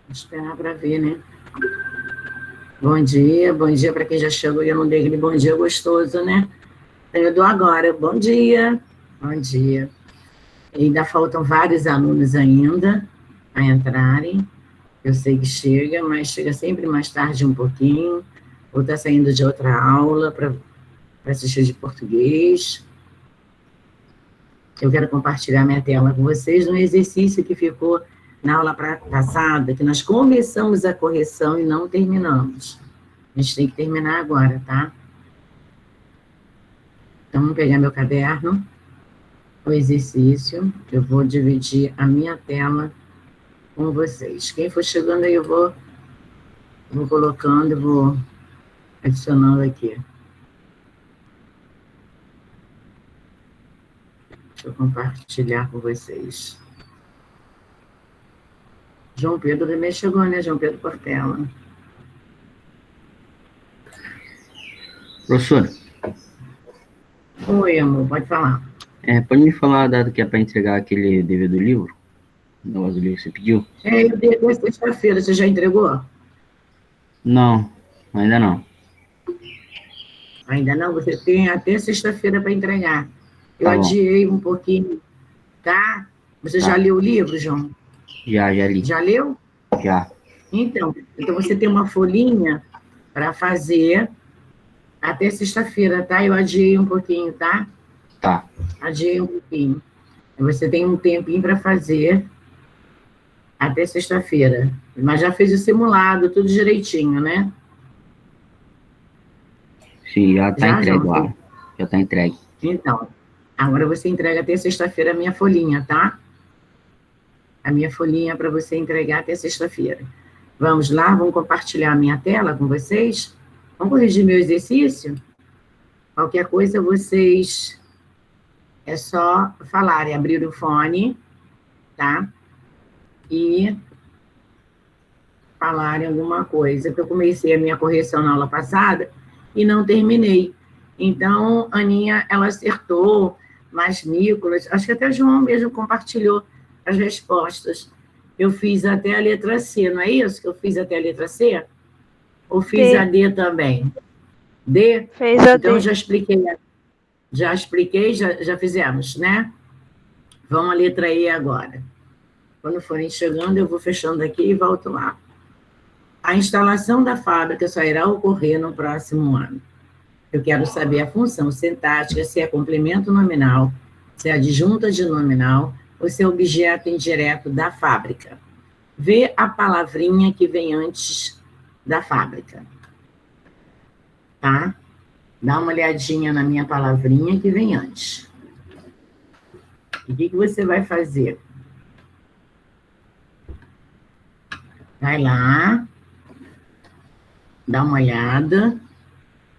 Vou esperar para ver, né? Bom dia para quem já chegou e eu não dei aquele bom dia gostoso, né? Eu dou agora, bom dia. Bom dia. E ainda faltam vários alunos ainda a entrarem. Eu sei que chega, mas chega sempre mais tarde um pouquinho, ou está saindo de outra aula para assistir de português. Eu quero compartilhar minha tela com vocês no exercício que ficou na aula passada, que nós começamos a correção e não terminamos. A gente tem que terminar agora, tá? Então, vamos pegar meu caderno, o exercício. Eu vou dividir a minha tela com vocês. Quem for chegando aí, eu vou colocando, vou adicionando aqui. Deixa eu compartilhar com vocês. João Pedro também chegou, né? João Pedro Portela. Professora. Oi, amor, pode falar. Pode me falar a data que é para entregar aquele dever do livro? O negócio do livro que você pediu? Eu dei até sexta-feira, você já entregou? Não, ainda não. Ainda não? Você tem até sexta-feira para entregar. Eu Tá bom. adiei um pouquinho, tá? Você já leu o livro, João? Já li. Já leu? Já. Então você tem uma folhinha para fazer até sexta-feira, tá? Eu adiei um pouquinho, tá? Tá. Adiei um pouquinho. Você tem um tempinho para fazer até sexta-feira. Mas já fez o simulado, tudo direitinho, né? Sim, já está entregue lá. João? Já está entregue. Então, agora você entrega até sexta-feira a minha folhinha, tá? A minha folhinha para você entregar até sexta-feira. Vamos lá, vamos compartilhar a minha tela com vocês? Vamos corrigir meu exercício? Qualquer coisa, vocês... É só falarem, abrir o fone, tá? E falarem alguma coisa, porque eu comecei a minha correção na aula passada e não terminei. Então, Aninha, ela acertou, mas Nicolas, acho que até João mesmo compartilhou as respostas. Eu fiz até a letra C, não é isso? Que eu fiz até a letra C? Ou fiz Sim. a D também? D? Fez a então, D. já expliquei, já fizemos, né? Vamos à letra E agora. Quando forem chegando, eu vou fechando aqui e volto lá. A instalação da fábrica só irá ocorrer no próximo ano. Eu quero saber a função sintática, se é complemento nominal, se é adjunta de nominal, ou se é objeto indireto da fábrica. Vê a palavrinha que vem antes da fábrica. Tá? Dá uma olhadinha na minha palavrinha que vem antes. O que você vai fazer? Vai lá, dá uma olhada.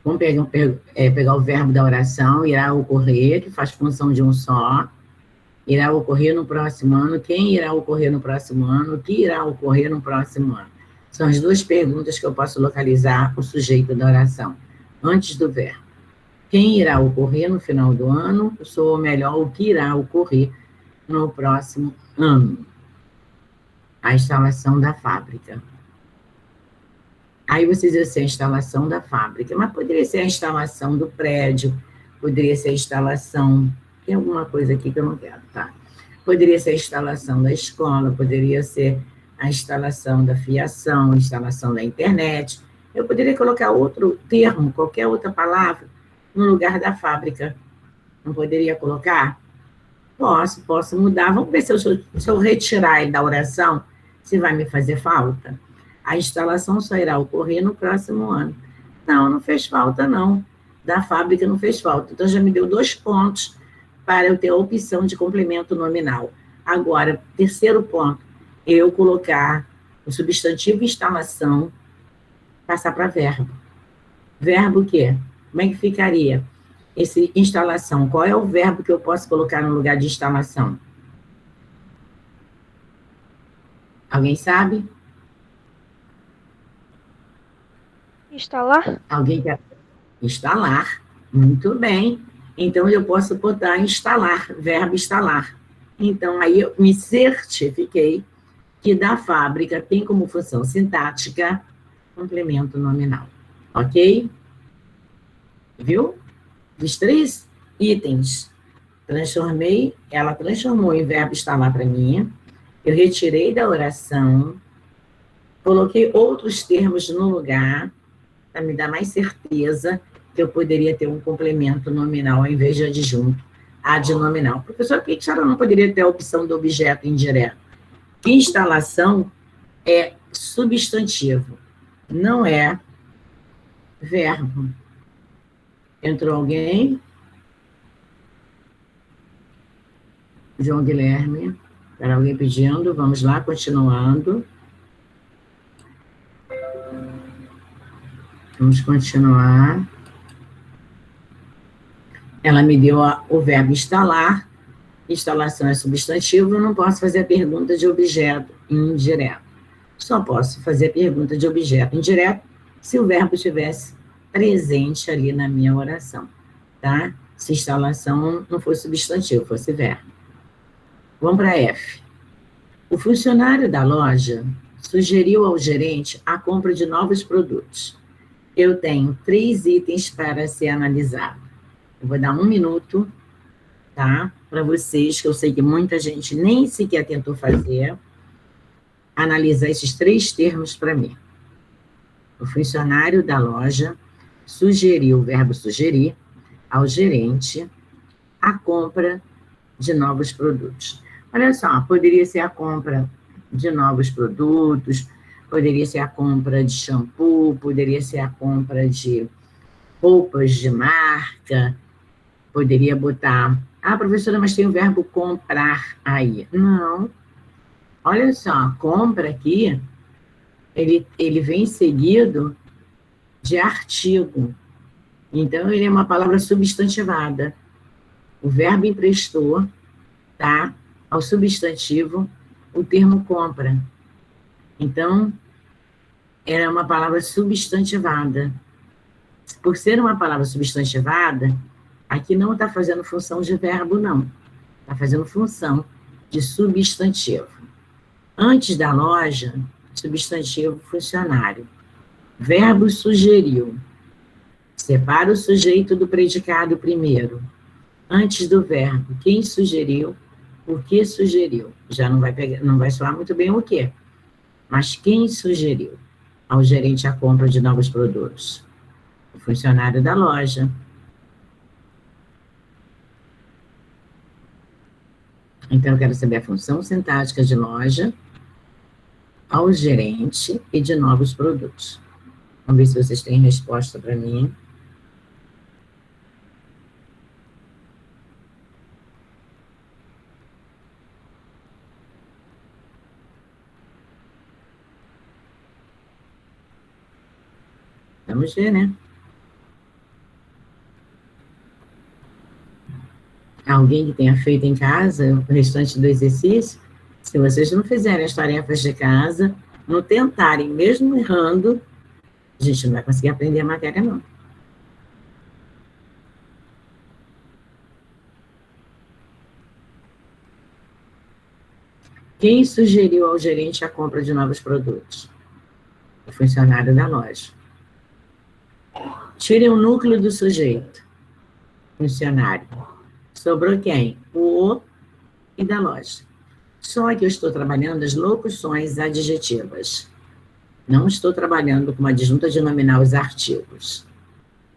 Vamos pegar o verbo da oração, irá ocorrer, que faz função de um só. Irá ocorrer no próximo ano. Quem irá ocorrer no próximo ano? O que irá ocorrer no próximo ano? São as duas perguntas que eu posso localizar o sujeito da oração, antes do verbo. Quem irá ocorrer no final do ano? Ou melhor, o que irá ocorrer no próximo ano? A instalação da fábrica. Aí vocês dizem assim, a instalação da fábrica, mas poderia ser a instalação do prédio, poderia ser a instalação... Tem alguma coisa aqui que eu não quero, tá? Poderia ser a instalação da escola, poderia ser a instalação da fiação, a instalação da internet. Eu poderia colocar outro termo, qualquer outra palavra, no lugar da fábrica. Não poderia colocar? Posso mudar. Vamos ver se eu retirar ele da oração, se vai me fazer falta. A instalação só irá ocorrer no próximo ano. Não fez falta, não. Da fábrica não fez falta. Então, já me deu 2 pontos para eu ter a opção de complemento nominal. Agora, terceiro ponto, eu colocar o substantivo instalação, passar para verbo. Verbo o quê? Como é que ficaria? Esse instalação, qual é o verbo que eu posso colocar no lugar de instalação? Alguém sabe? Instalar? Alguém quer? Instalar. Muito bem. Então, eu posso botar instalar, verbo instalar. Então, aí eu me certifiquei que da fábrica tem como função sintática complemento nominal. Ok? Viu? Dos 3 itens, ela transformou em verbo instalar para mim, eu retirei da oração, coloquei outros termos no lugar, para me dar mais certeza que eu poderia ter um complemento nominal ao invés de adjunto, adnominal. Professor, por que a senhora não poderia ter a opção do objeto indireto? Instalação é substantivo, não é verbo. Entrou alguém? João Guilherme. Era alguém pedindo. Vamos lá, continuando. Vamos continuar. Ela me deu o verbo instalar. Instalação é substantivo, eu não posso fazer a pergunta de objeto indireto. Só posso fazer a pergunta de objeto indireto se o verbo estivesse presente ali na minha oração, tá? Se instalação não fosse substantivo, fosse verbo. Vamos para F. O funcionário da loja sugeriu ao gerente a compra de novos produtos. Eu tenho 3 itens para ser analisado. Eu vou dar 1 minuto, tá? Para vocês, que eu sei que muita gente nem sequer tentou fazer, analisar esses 3 termos para mim. O funcionário da loja sugeriu, o verbo sugerir, ao gerente a compra de novos produtos. Olha só, poderia ser a compra de novos produtos, poderia ser a compra de shampoo, poderia ser a compra de roupas de marca, poderia botar... Ah, professora, mas tem o verbo comprar aí. Não. Olha só, compra aqui, ele vem seguido de artigo. Então, ele é uma palavra substantivada. O verbo emprestou, tá? Ao substantivo, o termo compra. Então, era uma palavra substantivada. Por ser uma palavra substantivada, aqui não está fazendo função de verbo, não. Está fazendo função de substantivo. Antes da loja, substantivo funcionário. Verbo sugeriu. Separa o sujeito do predicado primeiro. Antes do verbo, quem sugeriu, o que sugeriu. Já não vai soar muito bem o quê. Mas quem sugeriu ao gerente a compra de novos produtos? O funcionário da loja. Então, eu quero saber a função sintática de loja, ao gerente e de novos produtos. Vamos ver se vocês têm resposta para mim. Vamos ver, né? Alguém que tenha feito em casa o restante do exercício? Se vocês não fizerem as tarefas de casa, não tentarem, mesmo errando, a gente não vai conseguir aprender a matéria, não. Quem sugeriu ao gerente a compra de novos produtos? O funcionário da loja. Tirem o núcleo do sujeito. Funcionário. Sobrou quem? O e da loja. Só que eu estou trabalhando as locuções adjetivas. Não estou trabalhando com uma adjunta de nominal os artigos.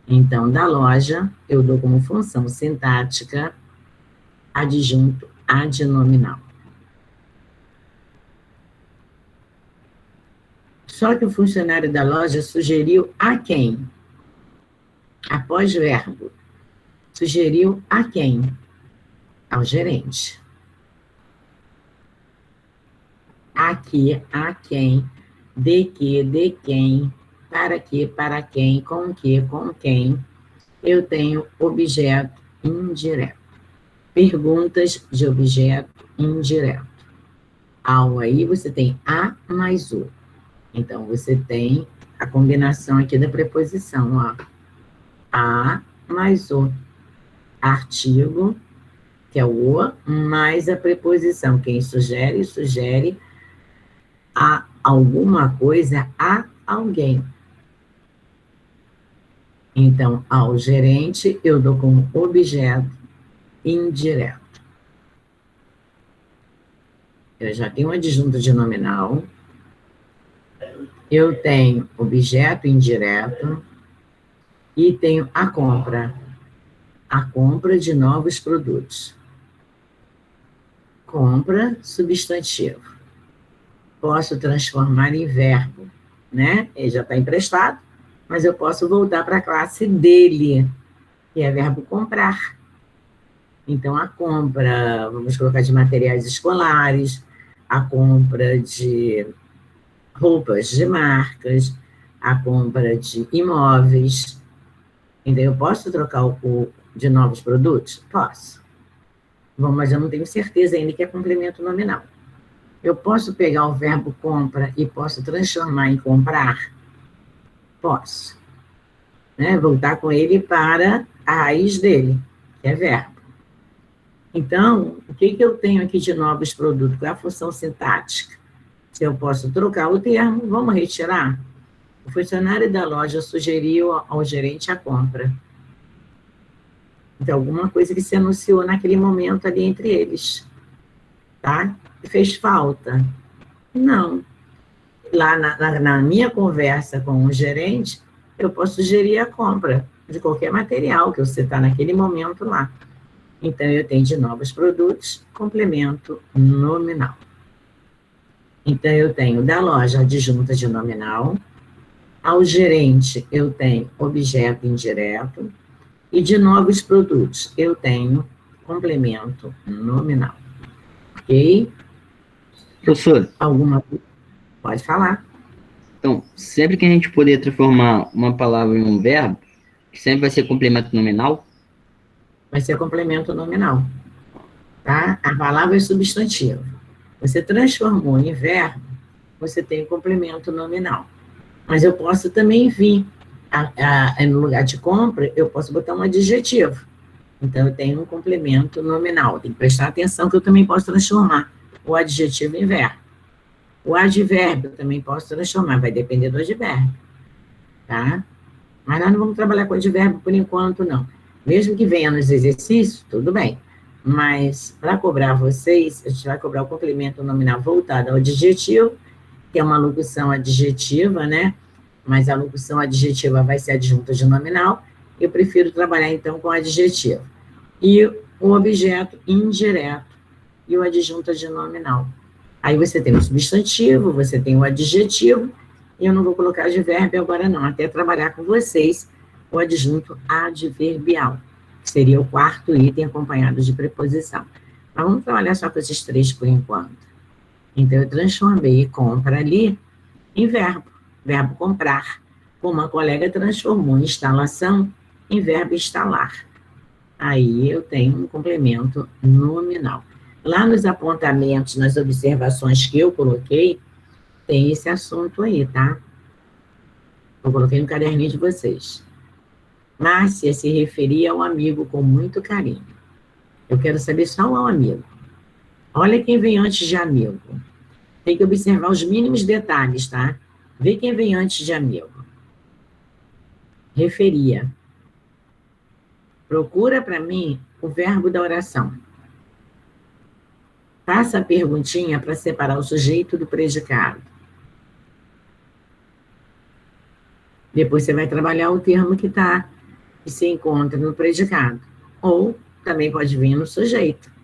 Então, da loja, eu dou como função sintática adjunto adnominal. Só que o funcionário da loja sugeriu a quem? Após verbo. Sugeriu a quem? Ao gerente. Aqui, a quem, de quem, para quem, com quem, eu tenho objeto indireto. Perguntas de objeto indireto. Ao aí você tem a mais o. Então, você tem a combinação aqui da preposição, ó. A mais o. Artigo, que é o mais a preposição. Quem sugere, sugere a alguma coisa a alguém. Então, ao gerente, eu dou como objeto indireto. Eu já tenho um adjunto de nominal, eu tenho objeto indireto e tenho a compra de novos produtos. Compra, substantivo. Posso transformar em verbo, né? Ele já está emprestado, mas eu posso voltar para a classe dele, que é verbo comprar. Então, a compra, vamos colocar de materiais escolares, a compra de roupas de marcas, a compra de imóveis. Então, eu posso trocar o de novos produtos? Posso. Bom, mas eu não tenho certeza ainda que é complemento nominal. Eu posso pegar o verbo compra e posso transformar em comprar? Posso. Né? Voltar com ele para a raiz dele, que é verbo. Então, o que eu tenho aqui de novos produtos? Qual é a função sintática? Se eu posso trocar o termo, vamos retirar? O funcionário da loja sugeriu ao gerente a compra. Então, alguma coisa que se anunciou naquele momento ali entre eles. Tá? Fez falta? Não. Lá na minha conversa com o gerente, eu posso sugerir a compra de qualquer material que você está naquele momento lá. Então, eu tenho de novos produtos, complemento nominal. Então, eu tenho da loja adjunta de nominal, ao gerente eu tenho objeto indireto, e de novos produtos eu tenho complemento nominal. Ok? Professor, Alguma coisa? Pode falar. então, sempre que a gente poder transformar uma palavra em um verbo, sempre vai ser complemento nominal? Vai ser complemento nominal. Tá? A palavra é substantivo. Você transformou em verbo, você tem complemento nominal. Mas eu posso também vir, no lugar de compra, eu posso botar um adjetivo. Então, eu tenho um complemento nominal. Tem que prestar atenção que eu também posso transformar o adjetivo em verbo. O advérbio eu também posso transformar, vai depender do advérbio. Tá? Mas nós não vamos trabalhar com advérbio por enquanto, não. Mesmo que venha nos exercícios, tudo bem. Mas, para cobrar vocês, a gente vai cobrar o complemento nominal voltado ao adjetivo, que é uma locução adjetiva, né? Mas a locução adjetiva vai ser adjunta de nominal. Eu prefiro trabalhar, então, com adjetivo. E o objeto indireto e o adjunta de nominal. Aí você tem o substantivo, você tem o adjetivo, e eu não vou colocar advérbio agora não, até trabalhar com vocês o adjunto adverbial, que seria o quarto item acompanhado de preposição. Mas vamos trabalhar só com esses três por enquanto. Então, eu transformei compra ali em verbo comprar, como a colega transformou instalação em verbo instalar. Aí eu tenho um complemento nominal. Lá nos apontamentos, nas observações que eu coloquei, tem esse assunto aí, tá? Eu coloquei no caderninho de vocês. Márcia se referia ao amigo com muito carinho. Eu quero saber só ao amigo. Olha quem vem antes de amigo. Tem que observar os mínimos detalhes, tá? Vê quem vem antes de amigo. Referia. Procura para mim o verbo da oração. Faça a perguntinha para separar o sujeito do predicado. Depois você vai trabalhar o termo que se encontra no predicado. Ou também pode vir no sujeito.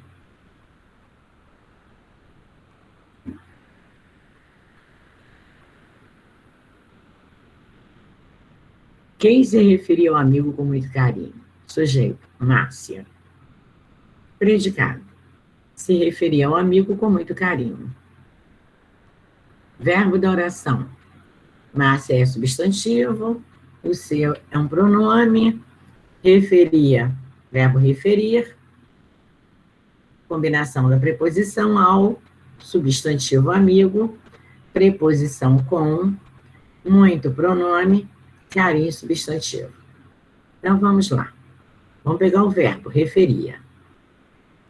Quem se referia ao amigo com muito carinho? Sujeito, Márcia. Predicado. Se referia ao amigo com muito carinho. Verbo da oração. Márcia é substantivo, o seu é um pronome, referia, verbo referir, combinação da preposição ao, substantivo amigo, preposição com, muito pronome, carinho substantivo. Então, vamos lá. Vamos pegar o verbo referia.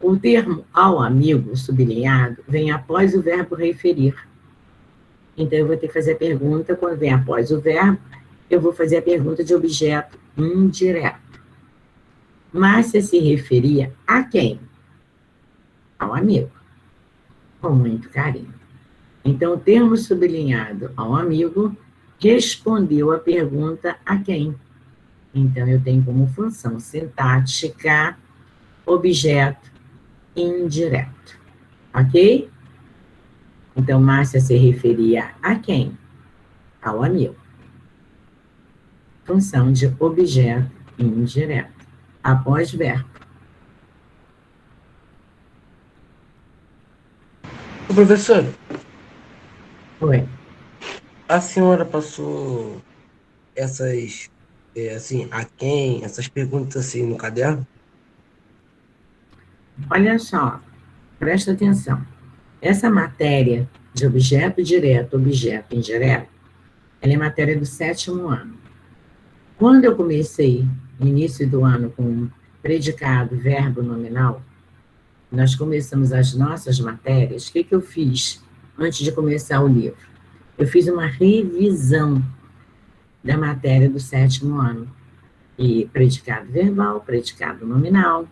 O termo ao amigo sublinhado vem após o verbo referir. Então, eu vou ter que fazer a pergunta, quando vem após o verbo, eu vou fazer a pergunta de objeto indireto. Márcia se referia a quem? Ao amigo, com muito carinho. Então, o termo sublinhado ao amigo respondeu a pergunta a quem? Então, eu tenho como função sintática objeto indireto. Ok? Então, Márcia se referia a quem? Ao amigo. Função de objeto indireto. Após verbo. Ô, professor, Oi. a senhora passou essas, assim, a quem, essas perguntas assim no caderno? Olha só, presta atenção. Essa matéria de objeto direto, objeto indireto, ela é matéria do 7º ano. Quando eu comecei, no início do ano, com predicado, verbo nominal, nós começamos as nossas matérias. O que eu fiz antes de começar o livro? Eu fiz uma revisão da matéria do 7º ano. E predicado verbal, predicado nominal,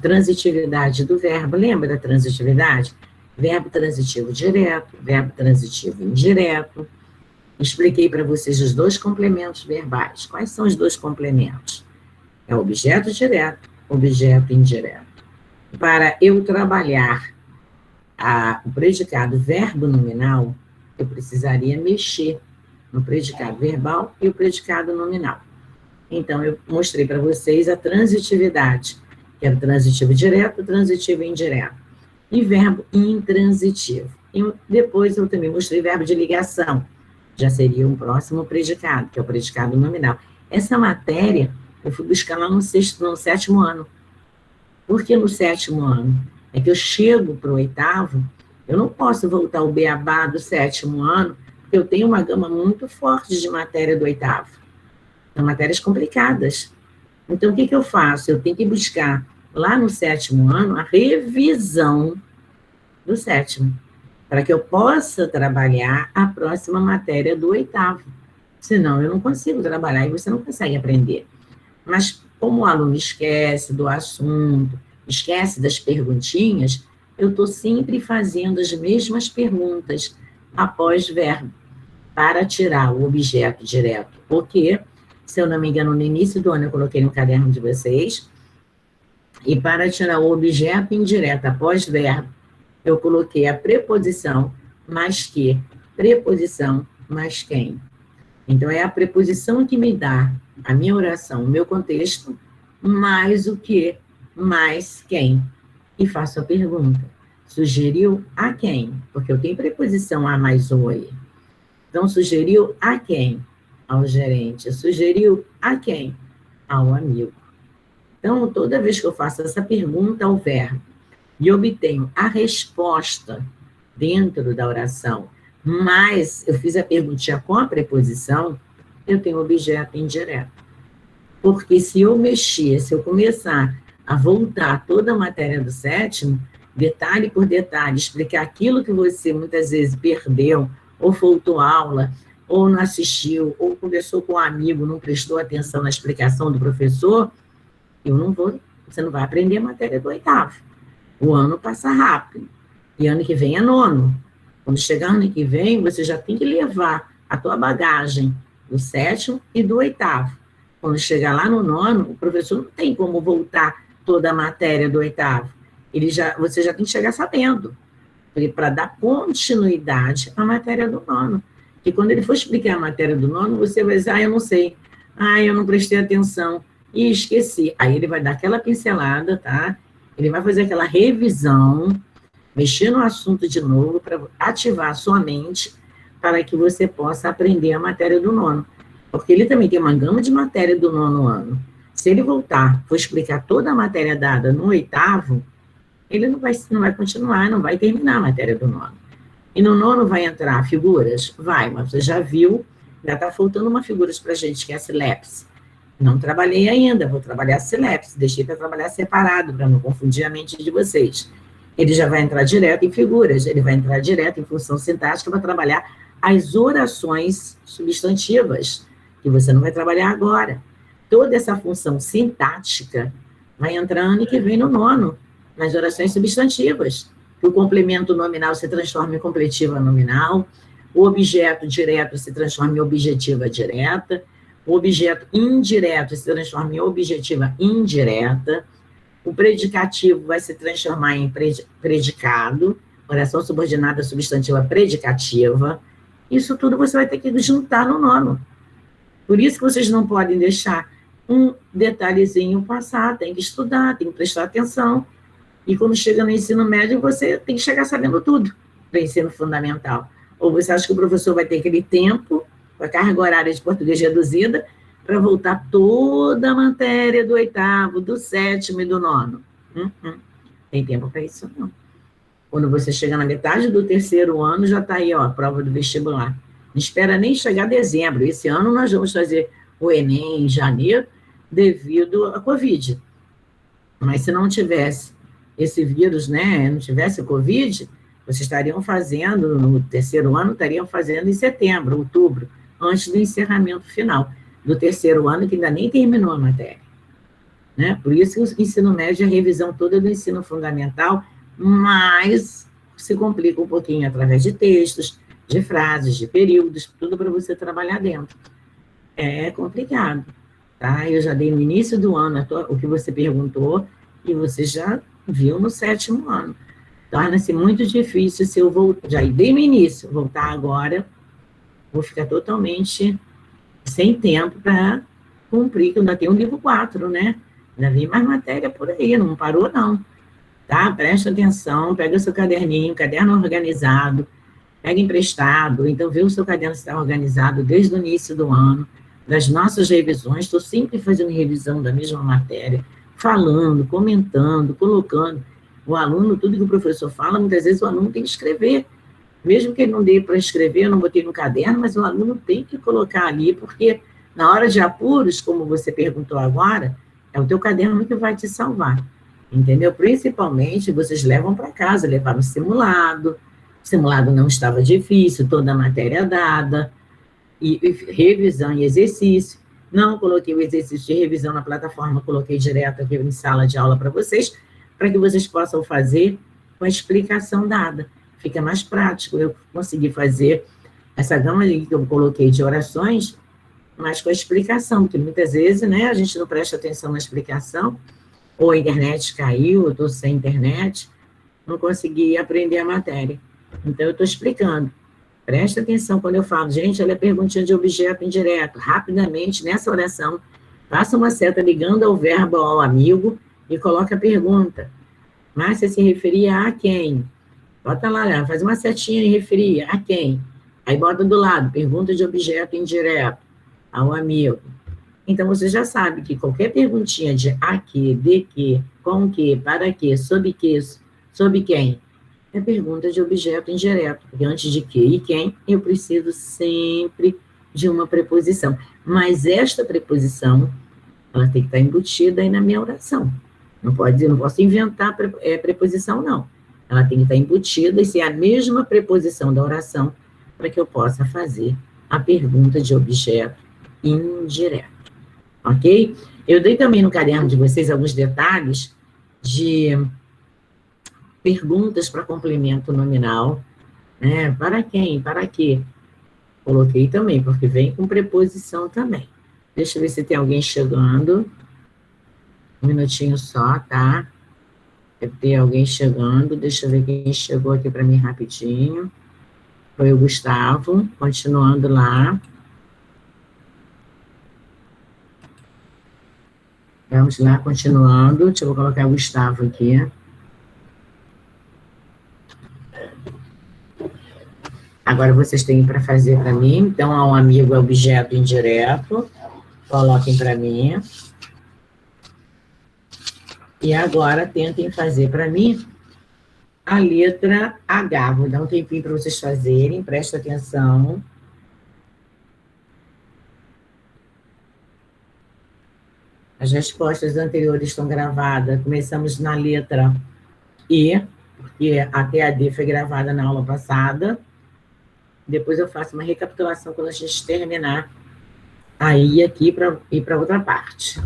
transitividade do verbo. Lembra da transitividade? Verbo transitivo direto, verbo transitivo indireto. Expliquei para vocês os 2 complementos verbais. Quais são os 2 complementos? É objeto direto, objeto indireto. Para eu trabalhar o predicado verbo nominal, eu precisaria mexer no predicado verbal e o predicado nominal. Então, eu mostrei para vocês a transitividade, que era transitivo direto, transitivo indireto, e verbo intransitivo. E depois eu também mostrei verbo de ligação, já seria um próximo predicado, que é o predicado nominal. Essa matéria, eu fui buscar lá no 7º ano. Por que no 7º ano? É que eu chego para o 8º, eu não posso voltar ao beabá do 7º ano, porque eu tenho uma gama muito forte de matéria do 8º. São matérias complicadas. Então, o que eu faço? Eu tenho que buscar lá no 7º ano a revisão do 7º, para que eu possa trabalhar a próxima matéria do 8º. Senão, eu não consigo trabalhar e você não consegue aprender. Mas, como o aluno esquece do assunto, esquece das perguntinhas, eu estou sempre fazendo as mesmas perguntas após verbo, para tirar o objeto direto. Porque, se eu não me engano, no início do ano eu coloquei no caderno de vocês, e para tirar o objeto indireto após verbo, eu coloquei a preposição mais que, preposição mais quem. Então, é a preposição que me dá a minha oração, o meu contexto, mais o que, mais quem. E faço a pergunta, sugeriu a quem? Porque eu tenho preposição a mais o aí. Então, sugeriu a quem? Ao gerente. Sugeriu a quem? Ao amigo. Então, toda vez que eu faço essa pergunta ao verbo e obtenho a resposta dentro da oração, mas eu fiz a perguntinha com a preposição, eu tenho objeto indireto. Porque se eu mexer, se eu começar a voltar toda a matéria do 7º, detalhe por detalhe, explicar aquilo que você muitas vezes perdeu, ou faltou aula, ou não assistiu, ou conversou com um amigo, não prestou atenção na explicação do professor, eu não vou, você não vai aprender a matéria do 8º. O ano passa rápido. E ano que vem é 9º. Quando chegar ano que vem, você já tem que levar a tua bagagem do 7º e do 8º. Quando chegar lá no 9º, o professor não tem como voltar toda a matéria do 8º. Você já tem que chegar sabendo. Para dar continuidade à matéria do 9º. E quando ele for explicar a matéria do 9º, você vai dizer, eu não sei. Eu não prestei atenção. E esqueci. Aí ele vai dar aquela pincelada, tá? Ele vai fazer aquela revisão, mexer no assunto de novo, para ativar a sua mente, para que você possa aprender a matéria do 9º. Porque ele também tem uma gama de matéria do 9º ano. Se ele voltar, for explicar toda a matéria dada no 8º, ele não vai continuar, não vai terminar a matéria do 9º. E no 9º vai entrar figuras? Vai, mas você já viu, já está faltando uma figura para a gente, que é a silepse. Não trabalhei ainda, vou trabalhar a silepse, deixei para trabalhar separado, para não confundir a mente de vocês. Ele já vai entrar direto em figuras, ele vai entrar direto em função sintática para trabalhar as orações substantivas, que você não vai trabalhar agora. Toda essa função sintática vai entrar ano que vem no nono, nas orações substantivas. O complemento nominal se transforma em completiva nominal, o objeto direto se transforma em objetiva direta, o objeto indireto se transforma em objetiva indireta, o predicativo vai se transformar em predicado, oração subordinada substantiva predicativa. Isso tudo você vai ter que juntar no nono. Por isso que vocês não podem deixar um detalhezinho passar, tem que estudar, tem que prestar atenção. E quando chega no ensino médio, você tem que chegar sabendo tudo para o ensino fundamental. Ou você acha que o professor vai ter aquele tempo, com a carga horária de português reduzida, para voltar toda a matéria do 8º, do 7º e do 9º. Tem tempo para isso, não. Quando você chega na metade do 3º ano, já está aí, ó, a prova do vestibular. Não espera nem chegar dezembro. Esse ano nós vamos fazer o Enem em janeiro, devido à Covid. Mas se não tivesse esse vírus, né, não tivesse a Covid, vocês estariam fazendo, no 3º ano, estariam fazendo em setembro, outubro, antes do encerramento final do 3º ano, que ainda nem terminou a matéria. Né? Por isso que o ensino médio é a revisão toda do ensino fundamental, mas se complica um pouquinho através de textos, de frases, de períodos, tudo para você trabalhar dentro. É complicado, tá? Eu já dei no início do ano o que você perguntou, e você já viu no 7º ano. Torna-se muito difícil se eu voltar, já dei no início, voltar agora, vou ficar totalmente sem tempo para cumprir, que eu ainda tenho o livro 4, né? Ainda vem mais matéria por aí, não parou não. Tá? Presta atenção, pega o seu caderninho, caderno organizado, pega emprestado, então vê o seu caderno se está organizado desde o início do ano, das nossas revisões, estou sempre fazendo revisão da mesma matéria, falando, comentando, colocando. O aluno, tudo que o professor fala, muitas vezes o aluno tem que escrever. Mesmo que ele não dê para escrever, eu não botei no caderno, mas o aluno tem que colocar ali, porque na hora de apuros, como você perguntou agora, é o teu caderno que vai te salvar. Entendeu? Principalmente, vocês levam para casa, levaram o simulado não estava difícil, toda a matéria dada, e revisão e exercício. Não coloquei o exercício de revisão na plataforma, coloquei direto aqui em sala de aula para vocês, para que vocês possam fazer com a explicação dada. Fica mais prático, eu consegui fazer essa gama que eu coloquei de orações, mas com a explicação, porque muitas vezes, né, a gente não presta atenção na explicação, ou a internet caiu, eu estou sem internet, não consegui aprender a matéria. Então, eu estou explicando. Presta atenção quando eu falo, gente, olha a perguntinha de objeto indireto. Rapidamente, nessa oração, faça uma seta ligando ao verbo ao amigo e coloca a pergunta. Márcia se referia a quem? Bota lá, faz uma setinha e referia a quem? Aí bota do lado, pergunta de objeto indireto, ao amigo. Então, você já sabe que qualquer perguntinha de a que, de que, com que, para que, sobre quem, é pergunta de objeto indireto, porque antes de que e quem, eu preciso sempre de uma preposição. Mas esta preposição, ela tem que estar embutida aí na minha oração. Não posso inventar preposição, não. Ela tem que estar embutida e ser a mesma preposição da oração para que eu possa fazer a pergunta de objeto indireto. Ok? Eu dei também no caderno de vocês alguns detalhes de perguntas para complemento nominal, né? Para quem? Para quê? Coloquei também, porque vem com preposição também. Deixa eu ver se tem alguém chegando. Um minutinho só, tá? Deve ter alguém chegando. Deixa eu ver quem chegou aqui para mim rapidinho. Foi o Gustavo, continuando lá. Vamos lá, continuando. Deixa eu colocar o Gustavo aqui. Agora vocês têm para fazer para mim. Então, há um amigo é objeto indireto. Coloquem para mim. E agora tentem fazer para mim a letra H. Vou dar um tempinho para vocês fazerem. Presta atenção. As respostas anteriores estão gravadas. Começamos na letra E, porque até a D foi gravada na aula passada. Depois eu faço uma recapitulação quando a gente terminar aí aqui para ir para outra parte.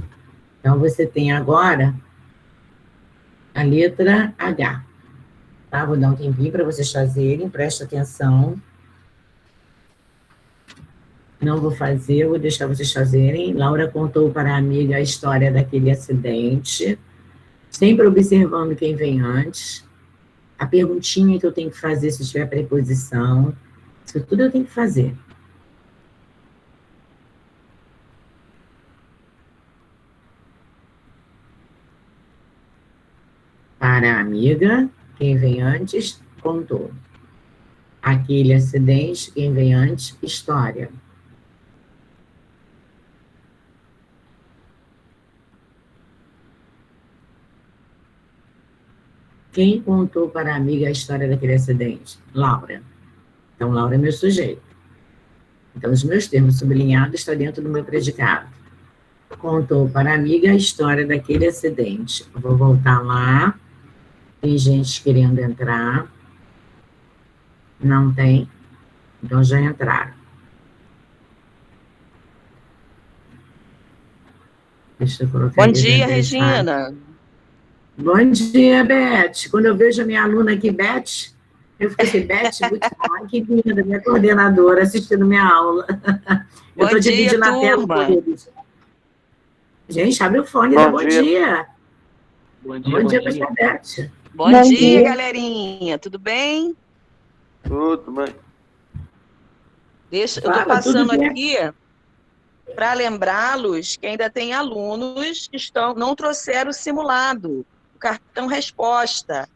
Então, você tem agora a letra H. Tá? Vou dar um tempinho para vocês fazerem, presta atenção. Não vou fazer, vou deixar vocês fazerem. Laura contou para a amiga a história daquele acidente, sempre observando quem vem antes. A perguntinha que eu tenho que fazer se tiver preposição. Isso tudo eu tenho que fazer. Para a amiga, quem vem antes, contou. Aquele acidente, quem vem antes, história. Quem contou para a amiga a história daquele acidente? Laura. Então, Laura é meu sujeito. Então, os meus termos sublinhados estão dentro do meu predicado. Contou para a amiga a história daquele acidente. Eu vou voltar lá. Tem gente querendo entrar. Não tem. Então, já entraram. Deixa eu colocar. Bom dia, Regina. Bom dia, Beth. Quando eu vejo a minha aluna aqui, Beth, eu fico assim, Beth, ai, que linda, minha coordenadora assistindo minha aula. Eu estou dividindo a tela com eles. Gente, abre o fone, bom dia. Bom dia para a Beth. Bom dia, galerinha. Tudo bem? Tudo bem. Eu estou passando aqui para lembrá-los que ainda tem alunos que não trouxeram o simulado, o cartão resposta.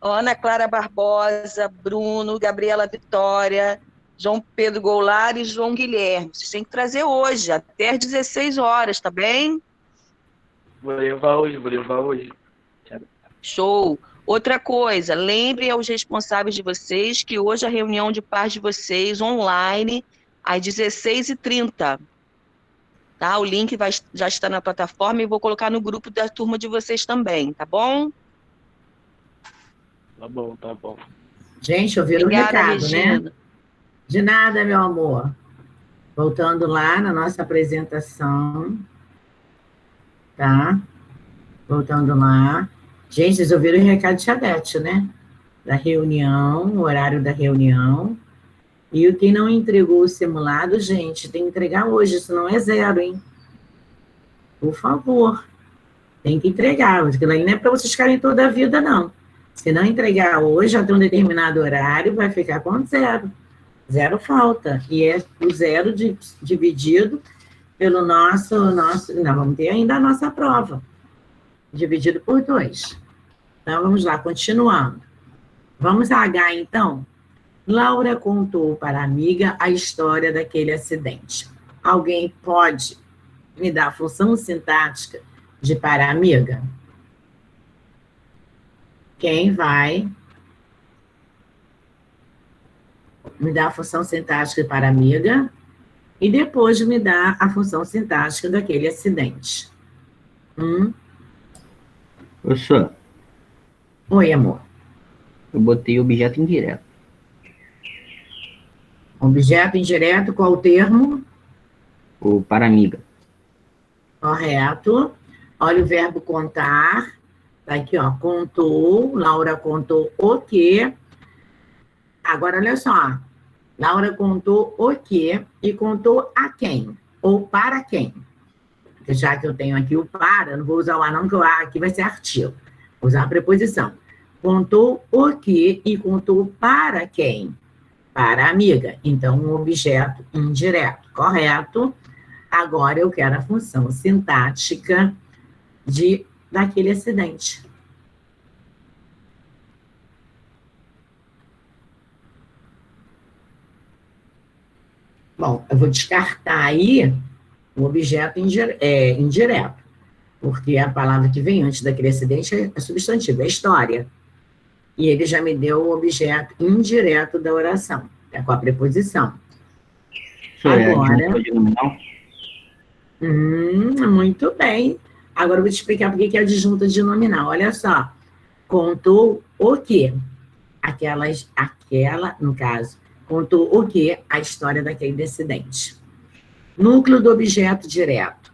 Ana Clara Barbosa, Bruno, Gabriela Vitória, João Pedro Goulart e João Guilherme. Vocês têm que trazer hoje, até às 16 horas, tá bem? Vou levar hoje. Show. Outra coisa, lembrem aos responsáveis de vocês que hoje a reunião de paz de vocês online às 16h30. Tá? O link já está na plataforma e vou colocar no grupo da turma de vocês também, tá bom? Tá bom. Gente, ouviram o recado, Regina, né? De nada, meu amor. Voltando lá na nossa apresentação. Tá? Voltando lá. Gente, vocês ouviram o recado de Chabete, né? Da reunião, o horário da reunião. E quem não entregou o simulado, gente, tem que entregar hoje, senão é 0, hein? Por favor. Tem que entregar. Aquilo aí não é para vocês ficarem toda a vida, não. Se não entregar hoje, até um determinado horário, vai ficar com 0. 0 falta. E é o 0 dividido pelo nosso... Não, vamos ter ainda a nossa prova. Dividido por 2. Então, vamos lá, continuando. Vamos a H, então? Laura contou para a amiga a história daquele acidente. Alguém pode me dar a função sintática de para a amiga? Quem vai me dar a função sintática para a amiga e depois me dar a função sintática daquele acidente? Professor. Oi, amor. Eu botei objeto indireto. Objeto indireto, qual o termo? O para amiga. Correto. Olha o verbo contar. Tá aqui, ó. Contou. Laura contou o quê? Agora, olha só. Laura contou o quê e contou a quem? Ou para quem? Porque já que eu tenho aqui o para, não vou usar o a não, porque o a aqui vai ser artigo. Vou usar a preposição. Contou o quê e contou para quem? Para a amiga. Então, um objeto indireto. Correto? Agora, eu quero a função sintática daquele acidente. Bom, eu vou descartar aí o objeto indireto, porque a palavra que vem antes daquele acidente é substantivo, é história. E ele já me deu o objeto indireto da oração, com a preposição. Agora... muito bem. Agora eu vou te explicar por que é adjunta de nominal. Olha só. Contou o quê? No caso, Contou o quê? A história daquele descendente. Núcleo do objeto direto.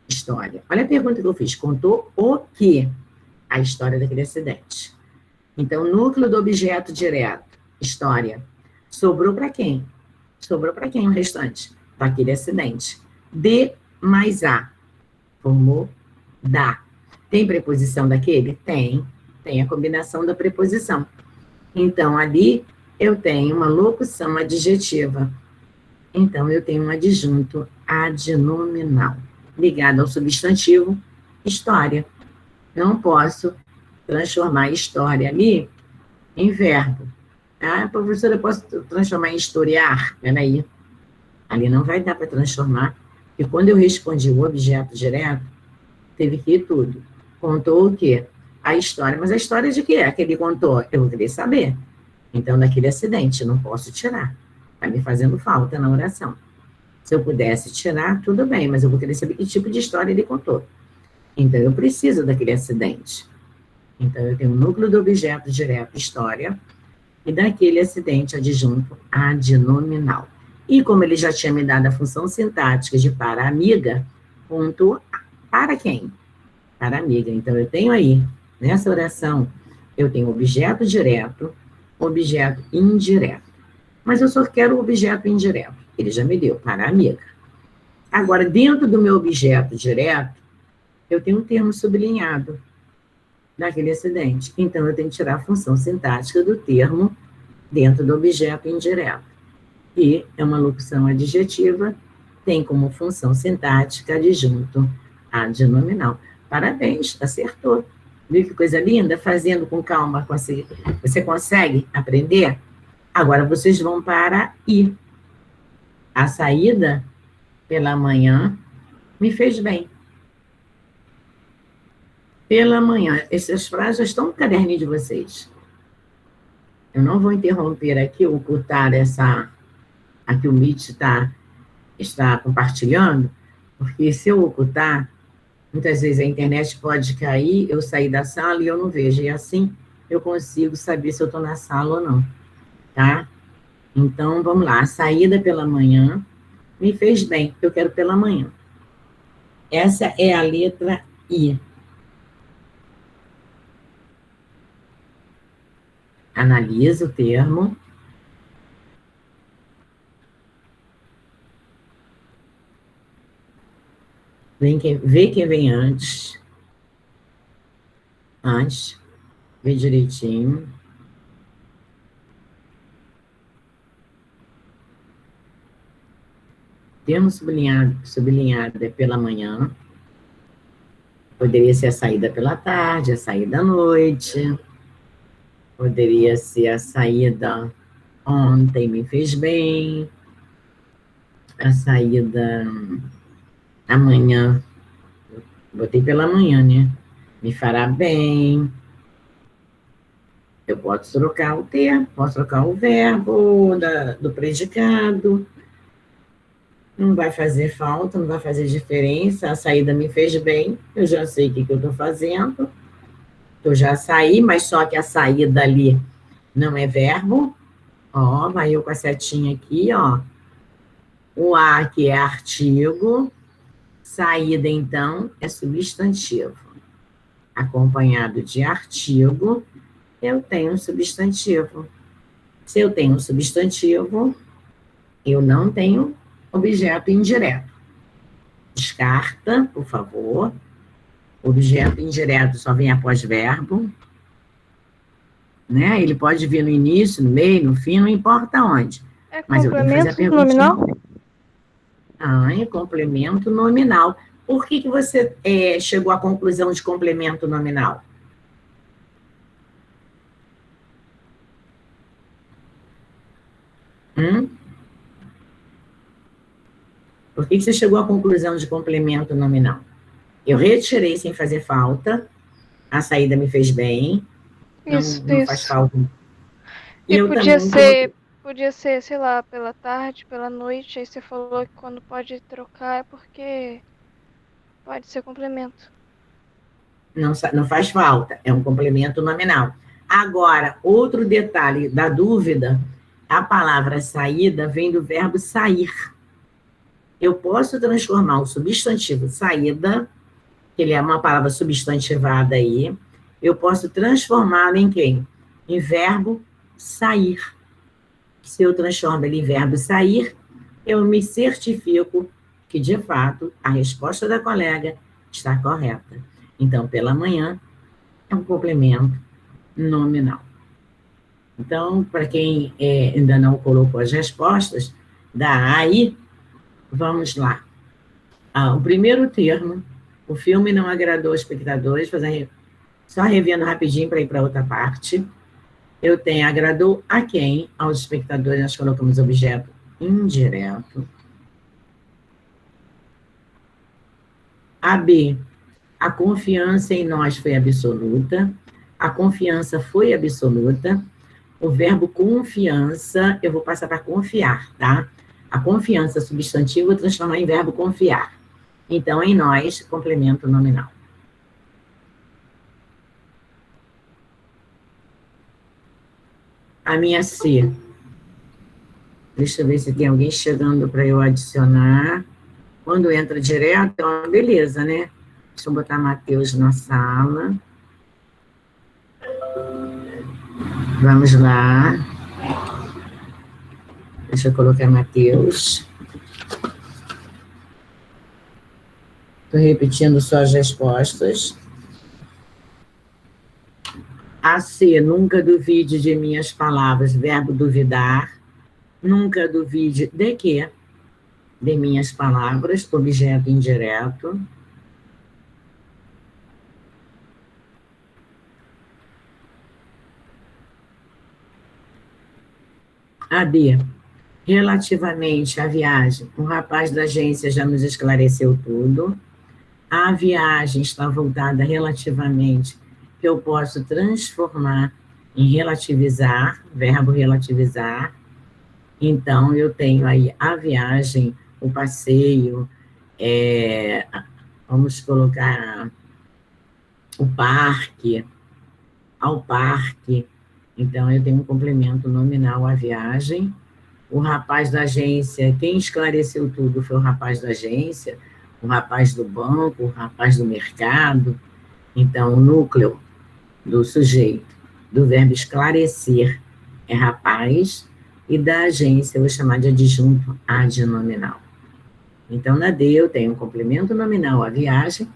História. Olha a pergunta que eu fiz. Contou o quê? A história daquele acidente. Então, núcleo do objeto direto. História. Sobrou para quem? Sobrou para quem o restante? Para aquele acidente. D mais A. Formou da. Tem preposição daquele? Tem. Tem a combinação da preposição. Então, ali eu tenho uma locução adjetiva. Então, eu tenho um adjunto adnominal, ligado ao substantivo história. Não posso transformar história ali em verbo. Ah, professora, eu posso transformar em historiar? Peraí. Ali não vai dar para transformar, porque quando eu respondi o objeto direto, teve que ir tudo. Contou o quê? A história. Mas a história de quê? Que ele contou? Eu vou querer saber. Então, daquele acidente, não posso tirar. Está me fazendo falta na oração. Se eu pudesse tirar, tudo bem, mas eu vou querer saber que tipo de história ele contou. Então, eu preciso daquele acidente. Então, eu tenho o núcleo do objeto direto, história, e daquele acidente adjunto adnominal. E como ele já tinha me dado a função sintática de para amiga, ponto para quem? Para amiga. Então, eu tenho aí, nessa oração, eu tenho objeto direto, objeto indireto. Mas eu só quero o objeto indireto. Ele já me deu, para amiga. Agora, dentro do meu objeto direto, eu tenho um termo sublinhado daquele acidente. Então, eu tenho que tirar a função sintática do termo dentro do objeto indireto. E é uma locução adjetiva, tem como função sintática adjunto adnominal. Parabéns, acertou. Viu que coisa linda? Fazendo com calma, você consegue aprender? Agora, vocês vão para I. A saída pela manhã me fez bem. Pela manhã. Essas frases já estão no caderninho de vocês. Eu não vou interromper aqui, ocultar aqui o Meet está compartilhando, porque se eu ocultar, muitas vezes a internet pode cair, eu sair da sala e eu não vejo. E assim eu consigo saber se eu estou na sala ou não. Tá? Então, vamos lá. A saída pela manhã me fez bem, eu quero pela manhã. Essa é a letra I. Analisa o termo. Vê quem vem antes. Antes. Vê direitinho. Termo sublinhado é pela manhã. Poderia ser a saída pela tarde, a saída à noite. Poderia ser a saída ontem me fez bem. A saída amanhã, botei pela manhã, né? Me fará bem. Eu posso trocar o termo, posso trocar o verbo do predicado. Não vai fazer falta, não vai fazer diferença. A saída me fez bem, eu já sei o que eu estou fazendo. Eu já saí, mas só que a saída ali não é verbo. Ó, vai eu com a setinha aqui, ó. O A que é artigo. Saída, então, é substantivo. Acompanhado de artigo, eu tenho um substantivo. Se eu tenho um substantivo, eu não tenho objeto indireto. Descarta, por favor. Objeto indireto só vem após verbo. Né? Ele pode vir no início, no meio, no fim, não importa onde. É mas eu tenho que fazer a pergunta nominal? É complemento nominal. Por que você chegou à conclusão de complemento nominal? Por que você chegou à conclusão de complemento nominal? Eu retirei sem fazer falta, a saída me fez bem, não faz falta. E podia ser, sei lá, pela tarde, pela noite, aí você falou que quando pode trocar é porque pode ser complemento. Não faz falta, é um complemento nominal. Agora, outro detalhe da dúvida A palavra saída vem do verbo sair. Eu posso transformar o substantivo saída, que ele é uma palavra substantivada aí, eu posso transformá-lo em quem? Em verbo sair. Se eu transformo ele em verbo sair, eu me certifico que, de fato, a resposta da colega está correta. Então, pela manhã, é um complemento nominal. Então, para quem ainda não colocou as respostas, dá aí, vamos lá. O primeiro termo, o filme não agradou aos espectadores, só revendo rapidinho para ir para outra parte. Eu tenho agradou a quem? Aos espectadores, nós colocamos objeto indireto. A B, a confiança em nós foi absoluta. A confiança foi absoluta. O verbo confiança, eu vou passar para confiar, tá? A confiança substantivo eu transformar em verbo confiar. Então, em nós, complemento nominal. A minha C. Deixa eu ver se tem alguém chegando para eu adicionar. Quando entra direto, é uma beleza, né? Deixa eu botar Matheus na sala. Vamos lá. Deixa eu colocar Matheus. Estou repetindo só as respostas. A C, nunca duvide de minhas palavras, verbo duvidar. Nunca duvide de quê? De minhas palavras, objeto indireto. A D, relativamente à viagem, o rapaz da agência já nos esclareceu tudo. A viagem está voltada relativamente, que eu posso transformar em relativizar, verbo relativizar. Então, eu tenho aí a viagem, o passeio, vamos colocar o parque, ao parque. Então, eu tenho um complemento nominal à viagem. O rapaz da agência, quem esclareceu tudo foi o rapaz da agência, o rapaz do banco, o rapaz do mercado. Então, o núcleo do sujeito, do verbo esclarecer, é rapaz, e da agência eu vou chamar de adjunto adnominal. Então, na D eu tenho um complemento nominal à viagem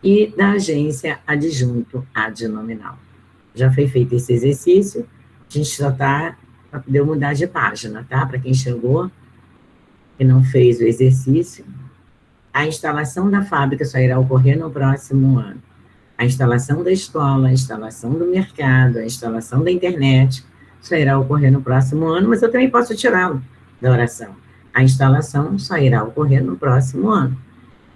e da agência adjunto adnominal. Já foi feito esse exercício, a gente só está para poder mudar de página, tá? Para quem chegou e não fez o exercício, a instalação da fábrica só irá ocorrer no próximo ano. A instalação da escola, a instalação do mercado, a instalação da internet, só irá ocorrer no próximo ano, mas eu também posso tirá-lo da oração. A instalação só irá ocorrer no próximo ano.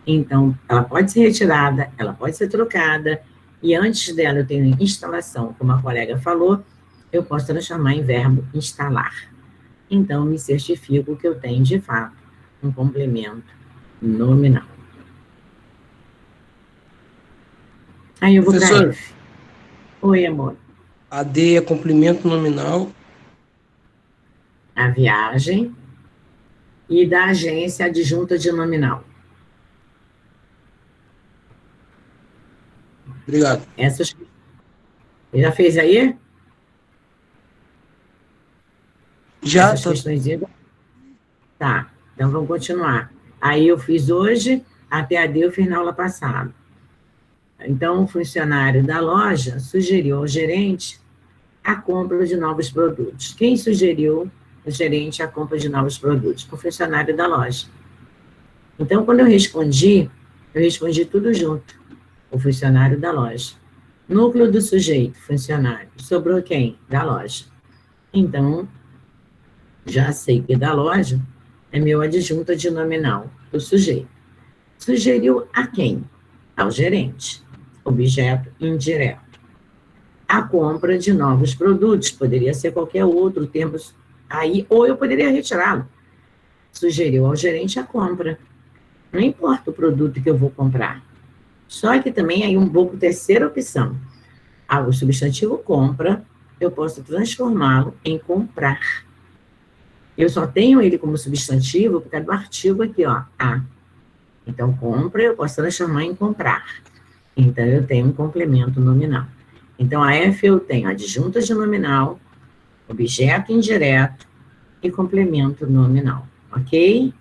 Então, ela pode ser retirada, ela pode ser trocada, e antes dela eu tenho instalação, como a colega falou, eu posso transformar em verbo instalar. Então, me certifico que eu tenho, de fato, um complemento nominal. Aí eu vou para F. Oi, amor. A D é complemento nominal. A viagem. E da agência adjunta de nominal. Obrigado. Essas... Já fez aí? Já. Essas questões... Tá, então vamos continuar. Aí eu fiz hoje, até a D eu fiz na aula passada. Então, o funcionário da loja sugeriu ao gerente a compra de novos produtos. Quem sugeriu o gerente a compra de novos produtos? O funcionário da loja. Então, quando eu respondi tudo junto. O funcionário da loja. Núcleo do sujeito, funcionário. Sobrou quem? Da loja. Então, já sei que da loja é meu adjunto adnominal, do sujeito. Sugeriu a quem? Ao gerente. Objeto indireto. A compra de novos produtos, poderia ser qualquer outro termo aí, ou eu poderia retirá-lo. Sugeriu ao gerente a compra. Não importa o produto que eu vou comprar. Só que também aí vou para a terceira opção. O substantivo compra, eu posso transformá-lo em comprar. Eu só tenho ele como substantivo por causa do artigo aqui, ó, a. Então, compra, eu posso transformar em comprar. Então, eu tenho um complemento nominal. Então, a F eu tenho adjunta de nominal, objeto indireto e complemento nominal, ok?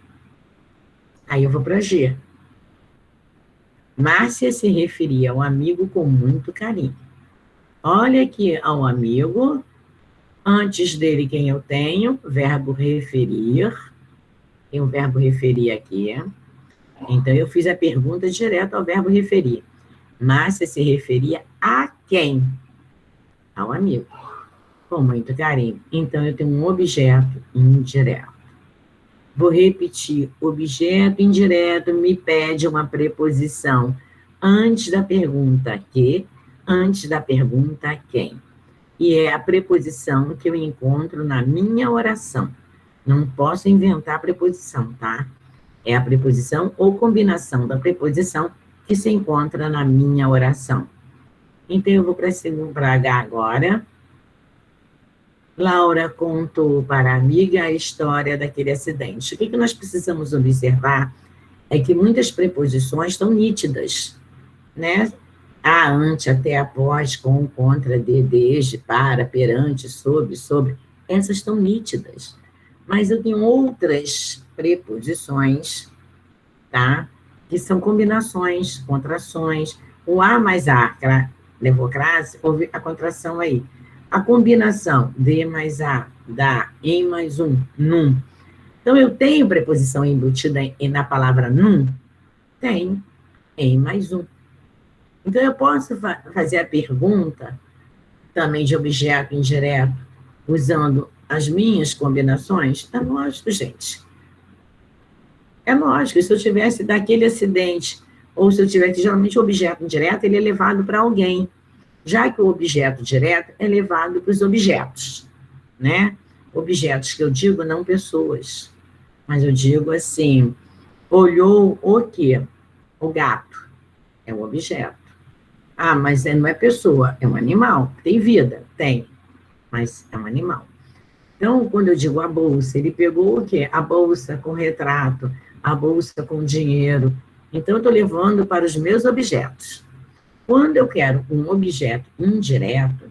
Aí eu vou para G. Márcia se referia ao amigo com muito carinho. Olha aqui ao amigo, antes dele quem eu tenho, verbo referir, tem o verbo referir aqui, então eu fiz a pergunta direto ao verbo referir. Márcia se referia a quem? Ao amigo, com muito carinho. Então eu tenho um objeto indireto. Vou repetir, objeto indireto me pede uma preposição antes da pergunta que, antes da pergunta quem. E é a preposição que eu encontro na minha oração. Não posso inventar preposição, tá? É a preposição ou combinação da preposição que se encontra na minha oração. Então, eu vou para H agora. Laura contou para a amiga a história daquele acidente. O que nós precisamos observar é que muitas preposições estão nítidas, né? A, ante, até, após, com, contra, de, desde, para, perante, sobre, essas estão nítidas. Mas eu tenho outras preposições, tá? Que são combinações, contrações. O a mais a, levou crase, houve a contração aí. A combinação de mais a, da, em mais um, num. Então, eu tenho preposição embutida na palavra num? Tenho, em mais um. Então, eu posso fazer a pergunta também de objeto indireto, usando as minhas combinações? É lógico, gente. É lógico. Se eu tivesse daquele acidente, ou se eu tivesse, geralmente, o objeto indireto, ele é levado para alguém. Já que o objeto direto é levado para os objetos, né? Objetos que eu digo, não pessoas. Mas eu digo assim, olhou o quê? O gato. É um objeto. Ah, mas não é pessoa, é um animal. Tem vida? Tem. Mas é um animal. Então, quando eu digo a bolsa, ele pegou o quê? A bolsa com retrato, a bolsa com dinheiro. Então, eu estou levando para os meus objetos. Quando eu quero um objeto indireto,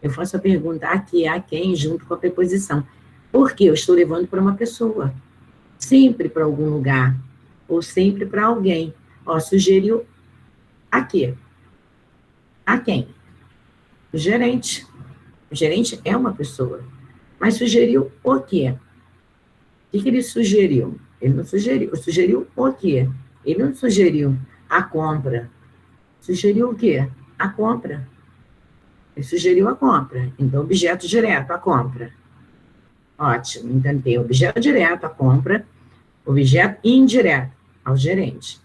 eu faço a pergunta aqui, a quem, junto com a preposição. Porque eu estou levando para uma pessoa. Sempre para algum lugar. Ou sempre para alguém. Ó, sugeriu a quê? A quem? O gerente. O gerente é uma pessoa. Mas sugeriu o quê? O que ele sugeriu? Ele não sugeriu. Sugeriu o quê? Ele não sugeriu a compra. Sugeriu o quê? A compra. Ele sugeriu a compra. Então, objeto direto, a compra. Ótimo. Então, tem objeto direto, a compra. Objeto indireto, ao gerente.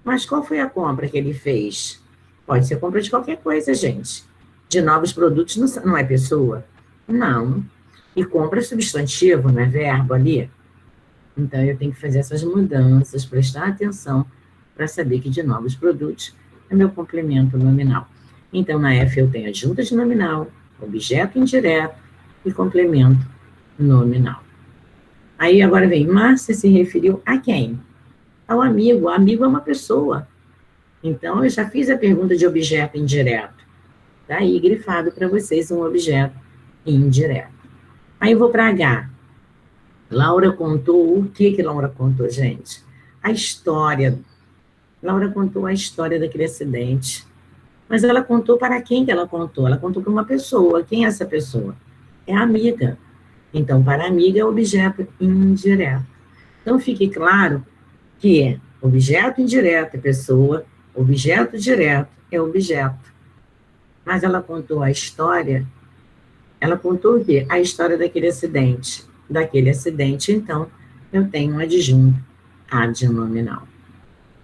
Mas qual foi a compra que ele fez? Pode ser compra de qualquer coisa, gente. De novos produtos não é pessoa? Não. E compra é substantivo, não é verbo ali? Então, eu tenho que fazer essas mudanças, prestar atenção para saber que de novos produtos é meu complemento nominal. Então, na F eu tenho adjunta de nominal, objeto indireto e complemento nominal. Aí, agora vem, Márcia se referiu a quem? Ao amigo. O amigo é uma pessoa. Então, eu já fiz a pergunta de objeto indireto. Está aí grifado para vocês um objeto indireto. Aí, eu vou para H. Laura contou o que Laura contou, gente? A história. Laura contou a história daquele acidente. Mas ela contou para quem que ela contou? Ela contou para uma pessoa. Quem é essa pessoa? É a amiga. Então, para a amiga é objeto indireto. Então, fique claro que objeto indireto é pessoa, objeto direto é objeto. Mas ela contou a história. Ela contou o quê? A história daquele acidente. Daquele acidente, então, eu tenho um adjunto adnominal.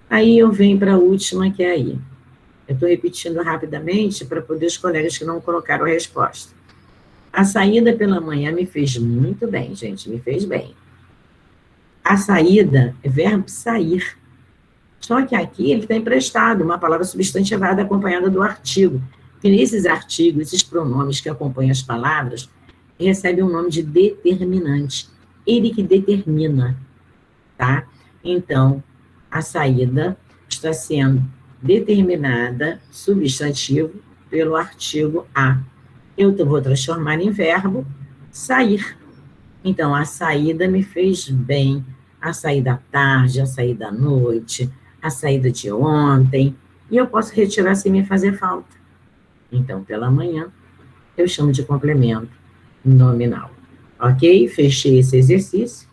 Aí eu venho para a última, que é aí. Eu estou repetindo rapidamente para poder os colegas que não colocaram a resposta. A saída pela manhã me fez muito bem, gente, me fez bem. A saída é verbo sair. Só que aqui ele está emprestado, uma palavra substantivada acompanhada do artigo. Porque nesses artigos, esses pronomes que acompanham as palavras, recebe o nome de determinante. Ele que determina, tá? Então, a saída está sendo determinada, substantivo, pelo artigo a. Eu vou transformar em verbo, sair. Então, a saída me fez bem. A saída à tarde, a saída à noite, a saída de ontem. E eu posso retirar sem me fazer falta. Então, pela manhã, eu chamo de complemento nominal. Ok? Fechei esse exercício.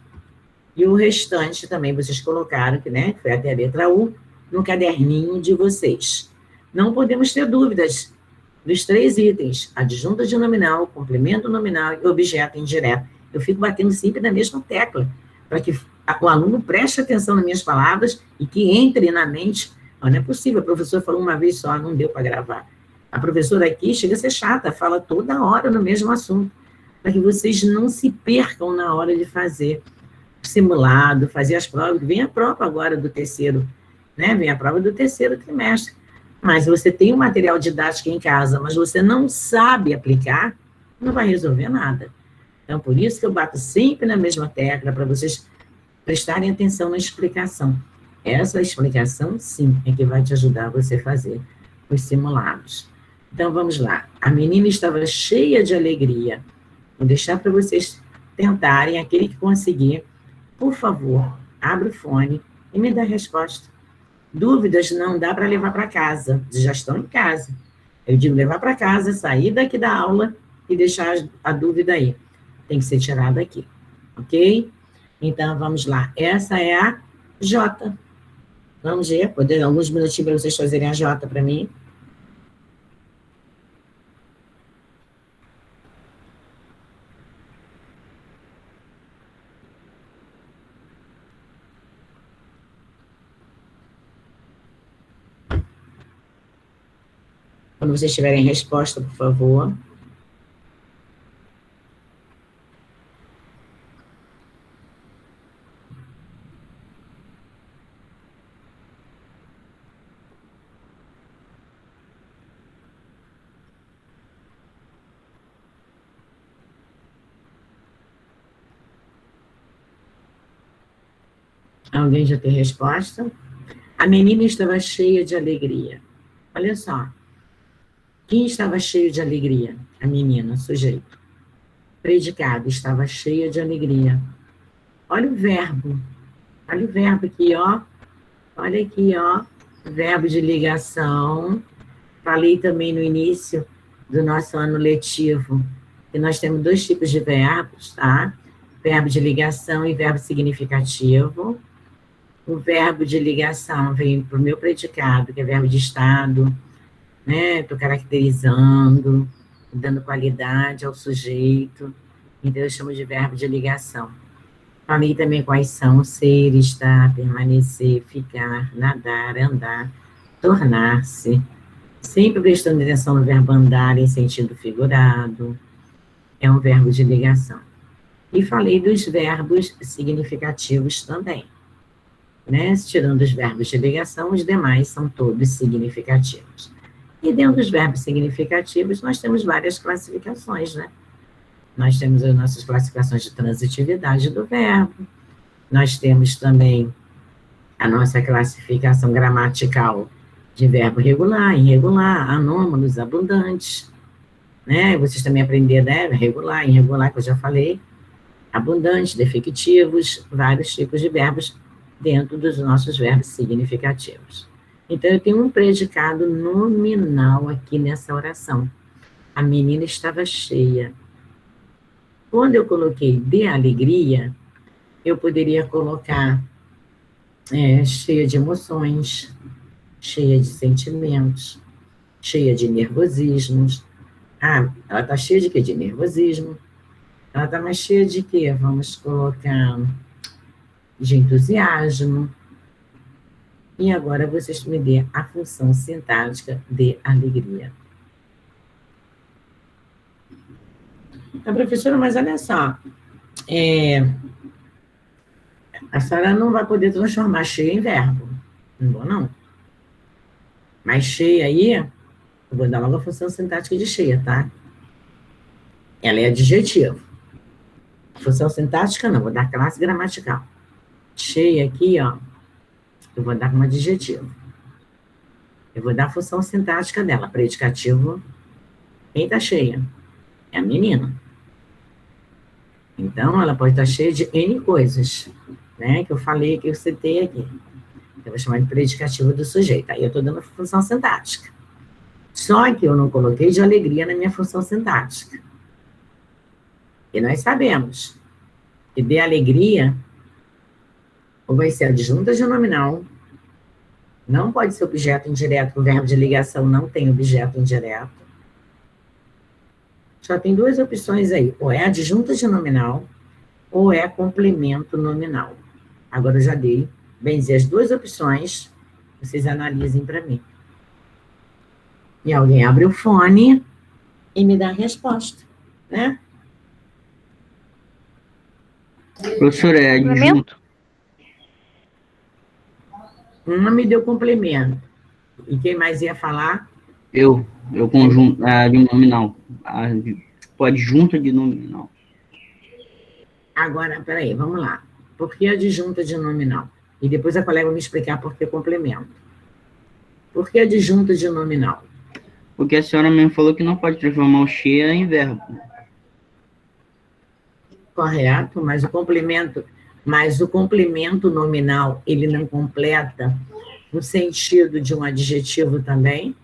E o restante também vocês colocaram, que, né, foi até a letra U, no caderninho de vocês. Não podemos ter dúvidas dos 3 itens: adjunto de nominal, complemento nominal e objeto indireto. Eu fico batendo sempre na mesma tecla, para que o aluno preste atenção nas minhas palavras e que entre na mente. Não é possível, a professora falou uma vez só, não deu para gravar. A professora aqui chega a ser chata, fala toda hora no mesmo assunto, para que vocês não se percam na hora de fazer simulado, fazer as provas. Vem a prova agora do terceiro, né? Vem a prova do terceiro trimestre. Mas você tem um material didático em casa, mas você não sabe aplicar, não vai resolver nada. Então, por isso que eu bato sempre na mesma tecla, para vocês prestarem atenção na explicação. Essa explicação, sim, é que vai te ajudar a você fazer os simulados. Então, vamos lá. A menina estava cheia de alegria. Vou deixar para vocês tentarem, aquele que conseguir, por favor, abre o fone e me dá a resposta. Dúvidas não dá para levar para casa, já estão em casa. Eu digo levar para casa, sair daqui da aula e deixar a dúvida aí. Tem que ser tirada aqui, ok? Então, vamos lá. Essa é a J. Vamos ver, poder alguns minutinhos para vocês fazerem a J para mim. Quando vocês tiverem resposta, por favor. Alguém já tem resposta? A menina estava cheia de alegria. Olha só. Quem estava cheio de alegria? A menina, sujeito. Predicado, estava cheia de alegria. Olha o verbo. Olha o verbo aqui, ó. Olha aqui, ó. Verbo de ligação. Falei também no início do nosso ano letivo que nós temos 2 tipos de verbos, tá? Verbo de ligação e verbo significativo. O verbo de ligação vem para o meu predicado, que é verbo de estado, né? Estou caracterizando, dando qualidade ao sujeito. Então, eu chamo de verbo de ligação. Falei também quais são: ser, estar, permanecer, ficar, nadar, andar, tornar-se. Sempre prestando atenção no verbo andar em sentido figurado. É um verbo de ligação. E falei dos verbos significativos também. Né? Tirando os verbos de ligação, os demais são todos significativos. E dentro dos verbos significativos, nós temos várias classificações, né? Nós temos as nossas classificações de transitividade do verbo, nós temos também a nossa classificação gramatical de verbo regular, irregular, anômalos, abundantes, né? Vocês também aprenderam, né? Regular, irregular, que eu já falei, abundantes, defectivos, vários tipos de verbos dentro dos nossos verbos significativos. Então, eu tenho um predicado nominal aqui nessa oração. A menina estava cheia. Quando eu coloquei de alegria, eu poderia colocar cheia de emoções, cheia de sentimentos, cheia de nervosismos. Ah, ela está cheia de quê? De nervosismo. Ela está mais cheia de quê? Vamos colocar de entusiasmo. E agora vocês me dêem a função sintática de alegria. Então, professora, mas olha só, a senhora não vai poder transformar cheia em verbo. Não vou, não. Mas cheia aí, eu vou dar logo a função sintática de cheia, tá? Ela é adjetivo. Função sintática, não. Vou dar classe gramatical. Cheia aqui, ó. Eu vou dar como adjetivo. Eu vou dar a função sintática dela. Predicativo. Quem está cheia? É a menina. Então, ela pode estar cheia de N coisas, né? Que eu falei, que eu citei aqui. Eu vou chamar de predicativo do sujeito. Aí eu estou dando a função sintática. Só que eu não coloquei de alegria na minha função sintática. E nós sabemos que de alegria, ou vai ser adjunta de nominal, não pode ser objeto indireto, o verbo de ligação não tem objeto indireto. Só tem duas opções aí, ou é adjunta de nominal, ou é complemento nominal. Agora eu já dei, bem dizer, as duas opções, vocês analisem para mim. E alguém abre o fone e me dá a resposta, né? Professora, é adjunto? Uma me deu complemento. E quem mais ia falar? Eu conjunto de nominal. Adjunta de nominal. Agora, peraí, vamos lá. Por que adjunta de nominal? E depois a colega vai me explicar por que complemento. Por que adjunta de nominal? Porque a senhora mesmo falou que não pode transformar o cheia em verbo. Correto, mas o complemento nominal, ele não completa no sentido de um adjetivo também?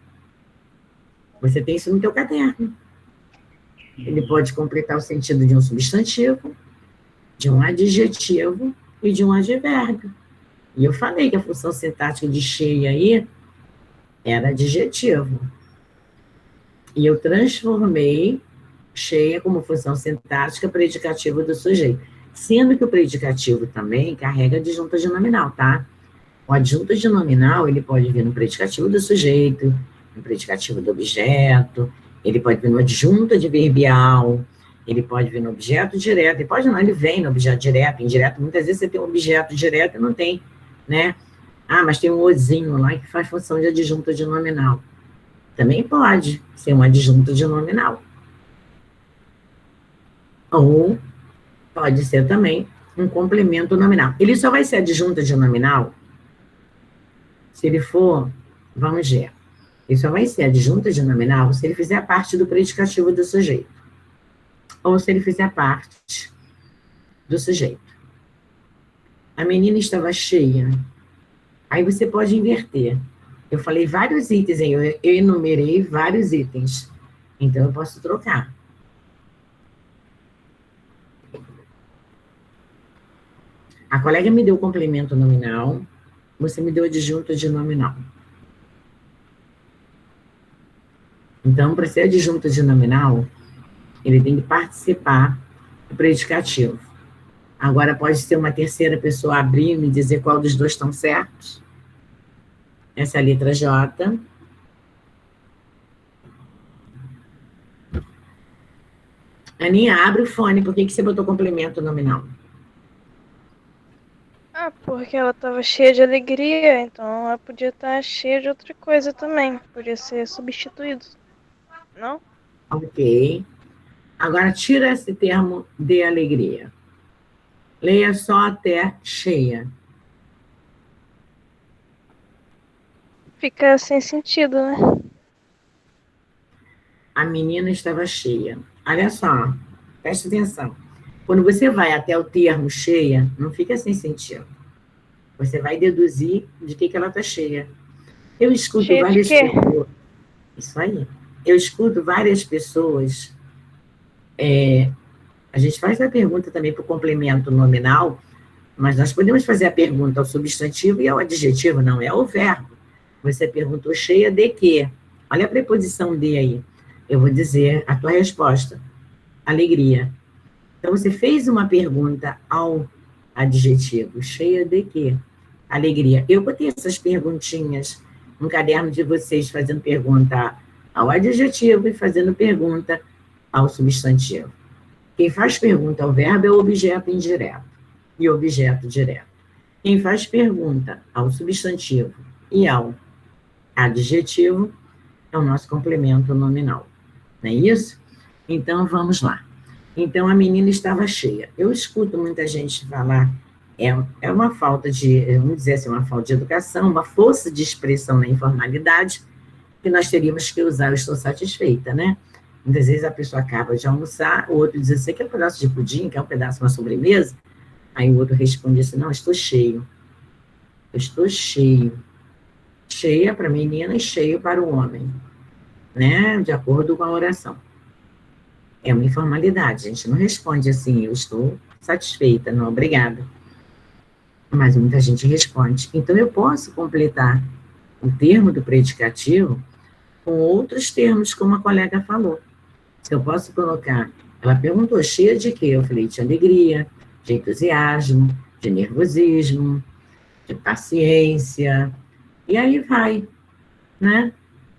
Você tem isso no teu caderno. Ele pode completar o sentido de um substantivo, de um adjetivo e de um advérbio. E eu falei que a função sintática de cheia aí era adjetivo. E eu transformei cheia como função sintática predicativa do sujeito. Sendo que o predicativo também carrega adjunta de nominal, tá? O adjunta de nominal, ele pode vir no predicativo do sujeito, no predicativo do objeto, ele pode vir no adjunta adverbial, ele pode vir no objeto direto, ele pode não, ele vem no objeto direto, indireto. Muitas vezes você tem um objeto direto e não tem, né? Ah, mas tem um ozinho lá que faz função de adjunta de nominal. Também pode ser uma adjunta de nominal. Ou pode ser também um complemento nominal. Ele só vai ser adjunta de nominal se ele for, vamos ver, ele só vai ser adjunta de nominal se ele fizer parte do predicativo do sujeito. Ou se ele fizer parte do sujeito. A menina estava cheia. Aí você pode inverter. Eu falei vários itens aí, eu enumerei vários itens. Então eu posso trocar. A colega me deu complemento nominal, você me deu adjunta de nominal. Então, para ser adjunta de nominal, ele tem que participar do predicativo. Agora, pode ser uma terceira pessoa abrir e me dizer qual dos dois estão certos. Essa é a letra J. Aninha, abre o fone. Por que você botou complemento nominal? Ah, porque ela estava cheia de alegria, então ela podia estar cheia de outra coisa também. Podia ser substituído. Não? Ok. Agora, tira esse termo de alegria. Leia só até cheia. Fica sem sentido, né? A menina estava cheia. Olha só, preste atenção. Quando você vai até o termo cheia, não fica sem sentido. Você vai deduzir de que ela está cheia. Eu escuto cheia várias de quê? pessoas. Isso aí. Eu escuto várias pessoas. A gente faz a pergunta também para o complemento nominal, mas nós podemos fazer a pergunta ao substantivo e ao adjetivo, não é o verbo. Você perguntou cheia de quê? Olha a preposição de aí. Eu vou dizer a tua resposta. Alegria. Então, você fez uma pergunta ao adjetivo. Cheia de quê? Alegria. Eu botei essas perguntinhas no caderno de vocês, fazendo pergunta ao adjetivo e fazendo pergunta ao substantivo. Quem faz pergunta ao verbo é o objeto indireto e objeto direto. Quem faz pergunta ao substantivo e ao adjetivo é o nosso complemento nominal. Não é isso? Então, vamos lá. Então, a menina estava cheia. Eu escuto muita gente falar, é uma falta de, vamos dizer assim, uma falta de educação, uma força de expressão na informalidade, que nós teríamos que usar, eu estou satisfeita, né? Muitas vezes a pessoa acaba de almoçar, o outro diz, você quer um pedaço de pudim, quer um pedaço de uma sobremesa? Aí o outro responde assim, não, estou cheio. Eu estou cheio. Cheia para a menina e cheio para o homem, né? De acordo com a oração. É uma informalidade, a gente não responde assim, eu estou satisfeita, não, obrigada. Mas muita gente responde. Então, eu posso completar o termo do predicativo com outros termos, como a colega falou. Se eu posso colocar, ela perguntou, cheia de quê? Eu falei, de alegria, de entusiasmo, de nervosismo, de paciência, e aí vai, né?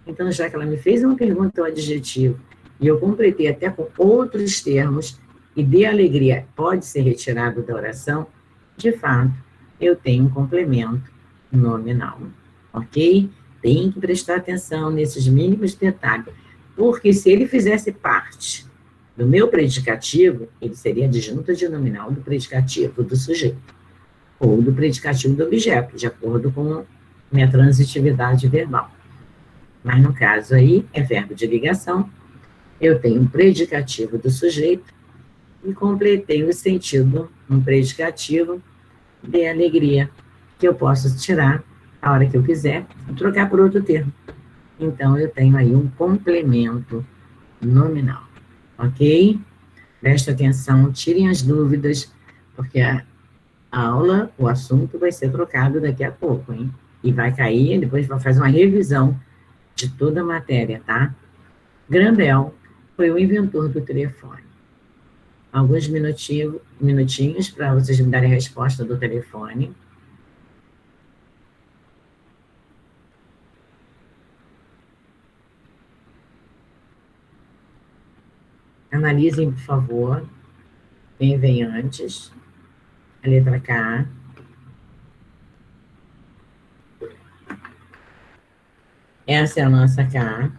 Então, já que ela me fez uma pergunta, o adjetivo, e eu completei até com outros termos, e de alegria pode ser retirado da oração, de fato, eu tenho um complemento nominal, ok? Tem que prestar atenção nesses mínimos detalhes, porque se ele fizesse parte do meu predicativo, ele seria adjunta de nominal do predicativo do sujeito, ou do predicativo do objeto, de acordo com minha transitividade verbal. Mas no caso aí, é verbo de ligação, eu tenho um predicativo do sujeito e completei o sentido, um predicativo de alegria, que eu posso tirar a hora que eu quiser e trocar por outro termo. Então, eu tenho aí um complemento nominal, ok? Presta atenção, tirem as dúvidas, porque a aula, o assunto vai ser trocado daqui a pouco, hein? E vai cair, depois vai fazer uma revisão de toda a matéria, tá? Graham foi o inventor do telefone. Alguns minutinhos para vocês me darem a resposta do telefone. Analisem, por favor, quem vem antes. A letra K. Essa é a nossa K.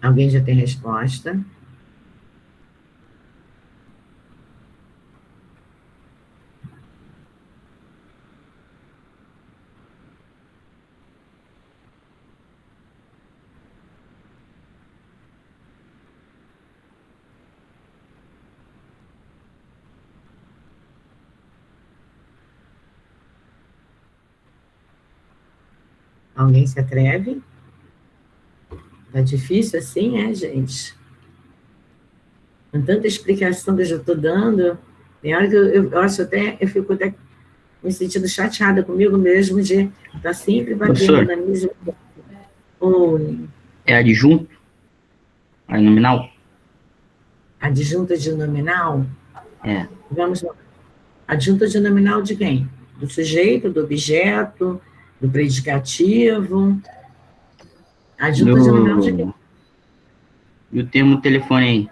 Alguém já tem resposta? Alguém se atreve? Tá difícil assim, gente? Com tanta explicação que eu já estou dando, tem hora que eu acho até, eu fico até me sentindo chateada comigo mesmo de estar sempre batendo na mesma... Oi. É adjunto? É nominal? Adjunta de nominal? É. Vamos lá. Adjunta de nominal de quem? Do sujeito, do objeto, do predicativo. Adjunta de nominal de quem? E o termo telefone aí?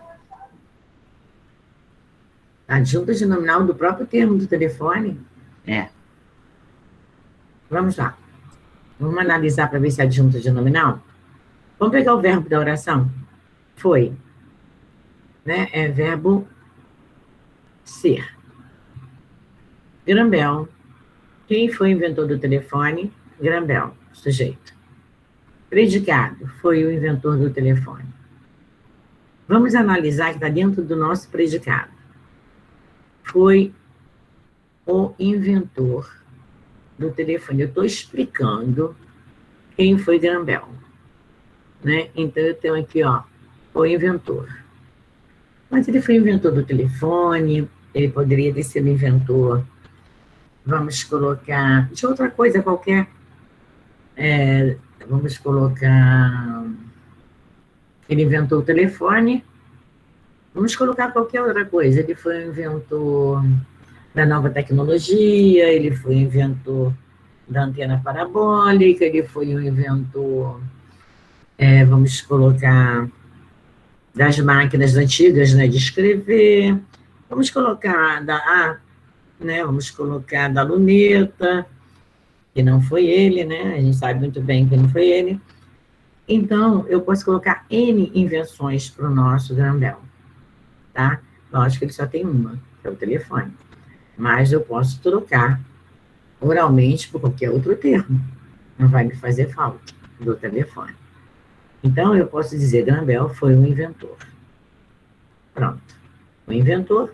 Adjunta de nominal do próprio termo do telefone? É. Vamos lá. Vamos analisar para ver se é adjunta de nominal? Vamos pegar o verbo da oração? Foi. Né? É verbo ser. Graham. Quem foi o inventor do telefone? Graham, sujeito. Predicado, foi o inventor do telefone. Vamos analisar que está dentro do nosso predicado. Foi o inventor do telefone. Eu estou explicando quem foi Graham, né? Então, eu tenho aqui, ó, o inventor. Mas ele foi inventor do telefone, ele poderia ter sido inventor, vamos colocar, de outra coisa qualquer, vamos colocar, ele inventou o telefone, vamos colocar qualquer outra coisa, ele foi inventor da nova tecnologia, ele foi inventor da antena parabólica, ele foi o inventor, vamos colocar, das máquinas antigas, né, de escrever, Vamos colocar da A, né? Vamos colocar da luneta, que não foi ele, né? A gente sabe muito bem que não foi ele. Então, eu posso colocar N invenções para o nosso Graham-Bell, tá? Lógico que ele só tem uma, que é o telefone. Mas eu posso trocar oralmente por qualquer outro termo. Não vai me fazer falta do telefone. Então, eu posso dizer, Graham-Bell foi o inventor. Pronto. O inventor,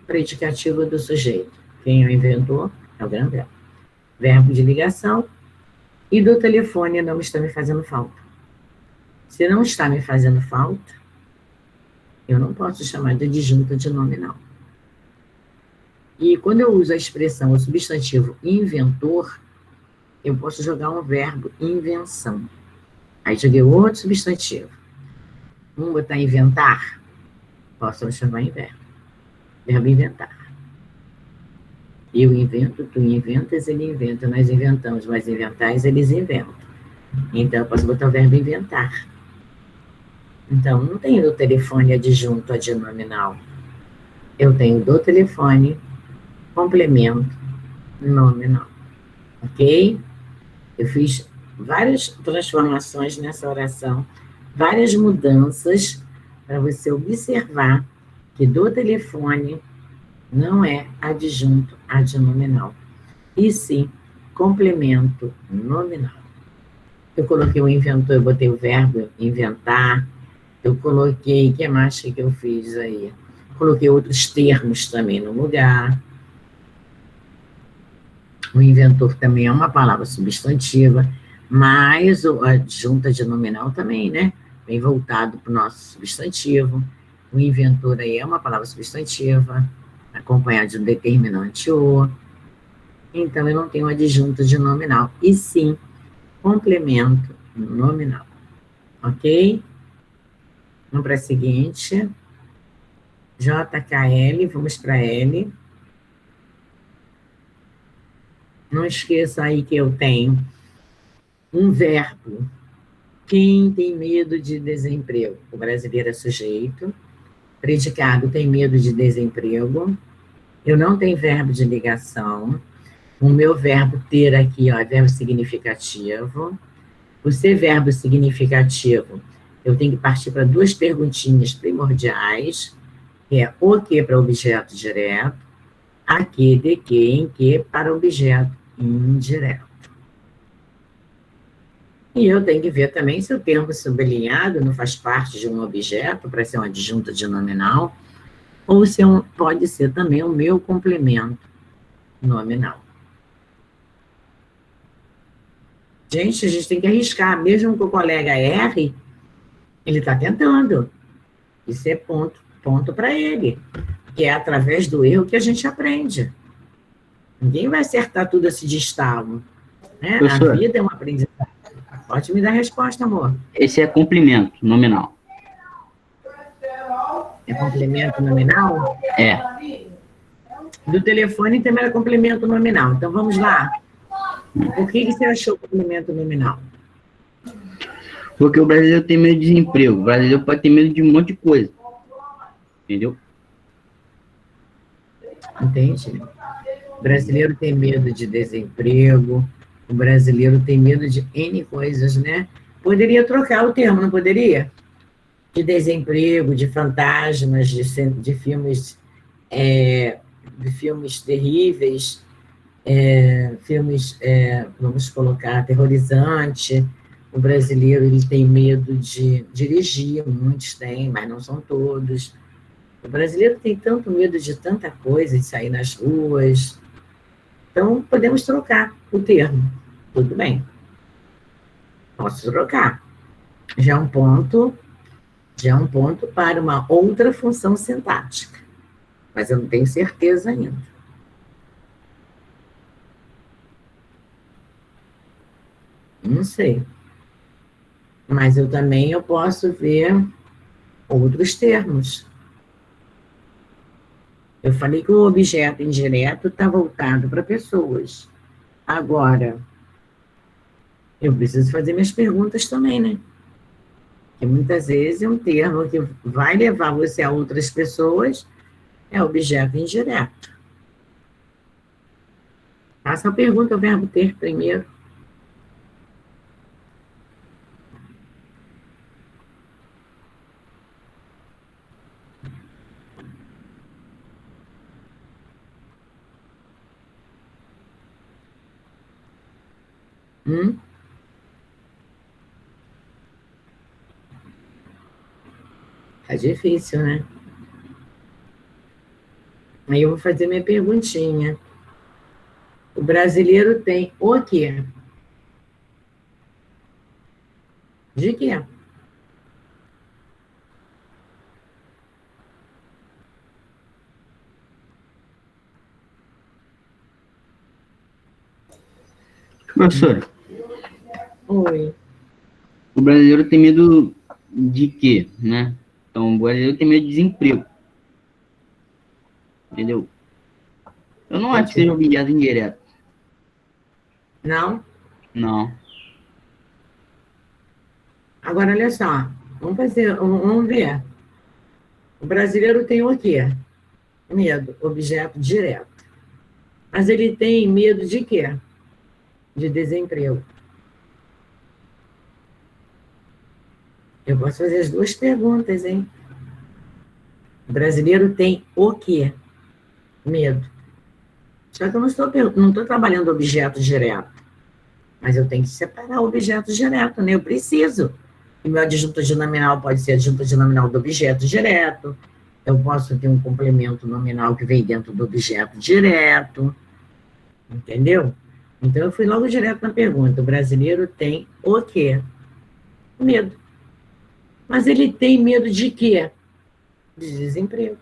predicativo do sujeito. Quem é o inventor? É o Graham-Bell. Verbo de ligação, e do telefone não está me fazendo falta. Se não está me fazendo falta, eu não posso chamar de adjunta de nominal. E quando eu uso a expressão, o substantivo inventor, eu posso jogar um verbo invenção. Aí joguei outro substantivo. Vamos botar inventar? Posso transformar em verbo. Verbo inventar. Eu invento, tu inventas, ele inventa, nós inventamos, mas inventais, eles inventam. Então, eu posso botar o verbo inventar. Então, não tenho do telefone adjunto adnominal. Eu tenho do telefone complemento nominal. Ok? Eu fiz várias transformações nessa oração, várias mudanças, para você observar que do telefone não é adjunto adnominal, e sim complemento nominal. Eu coloquei o inventor, eu botei o verbo inventar, eu coloquei, o que mais que eu fiz aí? Coloquei outros termos também no lugar. O inventor também é uma palavra substantiva, mas o adjunto adnominal também, né? Bem voltado para o nosso substantivo. O inventor aí é uma palavra substantiva, acompanhado de um determinante o. Então, eu não tenho adjunto de nominal, e sim complemento nominal. Ok? Vamos para a seguinte. JKL, vamos para L. Não esqueça aí que eu tenho um verbo. Quem tem medo de desemprego? O brasileiro é sujeito. Predicado, tem medo de desemprego. Eu não tenho verbo de ligação. O meu verbo ter aqui, ó, é verbo significativo. O ser verbo significativo, eu tenho que partir para duas perguntinhas primordiais, que é o que para objeto direto, a que, de que, em que para objeto indireto. E eu tenho que ver também se o termo sublinhado não faz parte de um objeto, para ser um adjunto de nominal, ou se pode ser também o meu complemento nominal. Gente, a gente tem que arriscar, mesmo que o colega erre, ele está tentando. Isso é ponto para ele, que é através do erro que a gente aprende. Ninguém vai acertar tudo assim de estalo, né? A vida é um aprendizado. Pode me dar a resposta, amor. Esse é complemento nominal. É complemento nominal? É. Do telefone também é complemento nominal. Então, vamos lá. Por que você achou complemento nominal? Porque o brasileiro tem medo de desemprego. O brasileiro pode ter medo de um monte de coisa. Entendeu? Entende? O brasileiro tem medo de desemprego. O brasileiro tem medo de N coisas, né? Poderia trocar o termo, não poderia? De desemprego, de fantasmas, de filmes terríveis, filmes, vamos colocar, aterrorizante. O brasileiro ele tem medo de dirigir, muitos têm, mas não são todos. O brasileiro tem tanto medo de tanta coisa, de sair nas ruas. Então, podemos trocar o termo. Tudo bem. Posso trocar. Já é um ponto para uma outra função sintática. Mas eu não tenho certeza ainda. Não sei. Mas eu posso ver outros termos. Eu falei que o objeto indireto está voltado para pessoas. Agora, eu preciso fazer minhas perguntas também, né? Porque muitas vezes é um termo que vai levar você a outras pessoas é objeto indireto. Faça a pergunta, o verbo ter primeiro. Tá difícil, né? Aí eu vou fazer minha perguntinha. O brasileiro tem o quê? De quê? Professora, Oi. o brasileiro tem medo de quê, né? Então, o brasileiro tem medo de desemprego. Entendeu? Eu não acho que seja objeto indireto. Não? Não. Agora, olha só. Vamos ver. O brasileiro tem o quê? Medo, objeto direto. Mas ele tem medo de quê? De desemprego. Eu posso fazer as duas perguntas, hein? O brasileiro tem o quê? Medo. Só que eu não estou trabalhando objeto direto. Mas eu tenho que separar o objeto direto, né? Eu preciso. E meu adjunto nominal pode ser adjunto nominal do objeto direto. Eu posso ter um complemento nominal que vem dentro do objeto direto. Entendeu? Então, eu fui logo direto na pergunta. O brasileiro tem o quê? Medo. Mas ele tem medo de quê? De desemprego.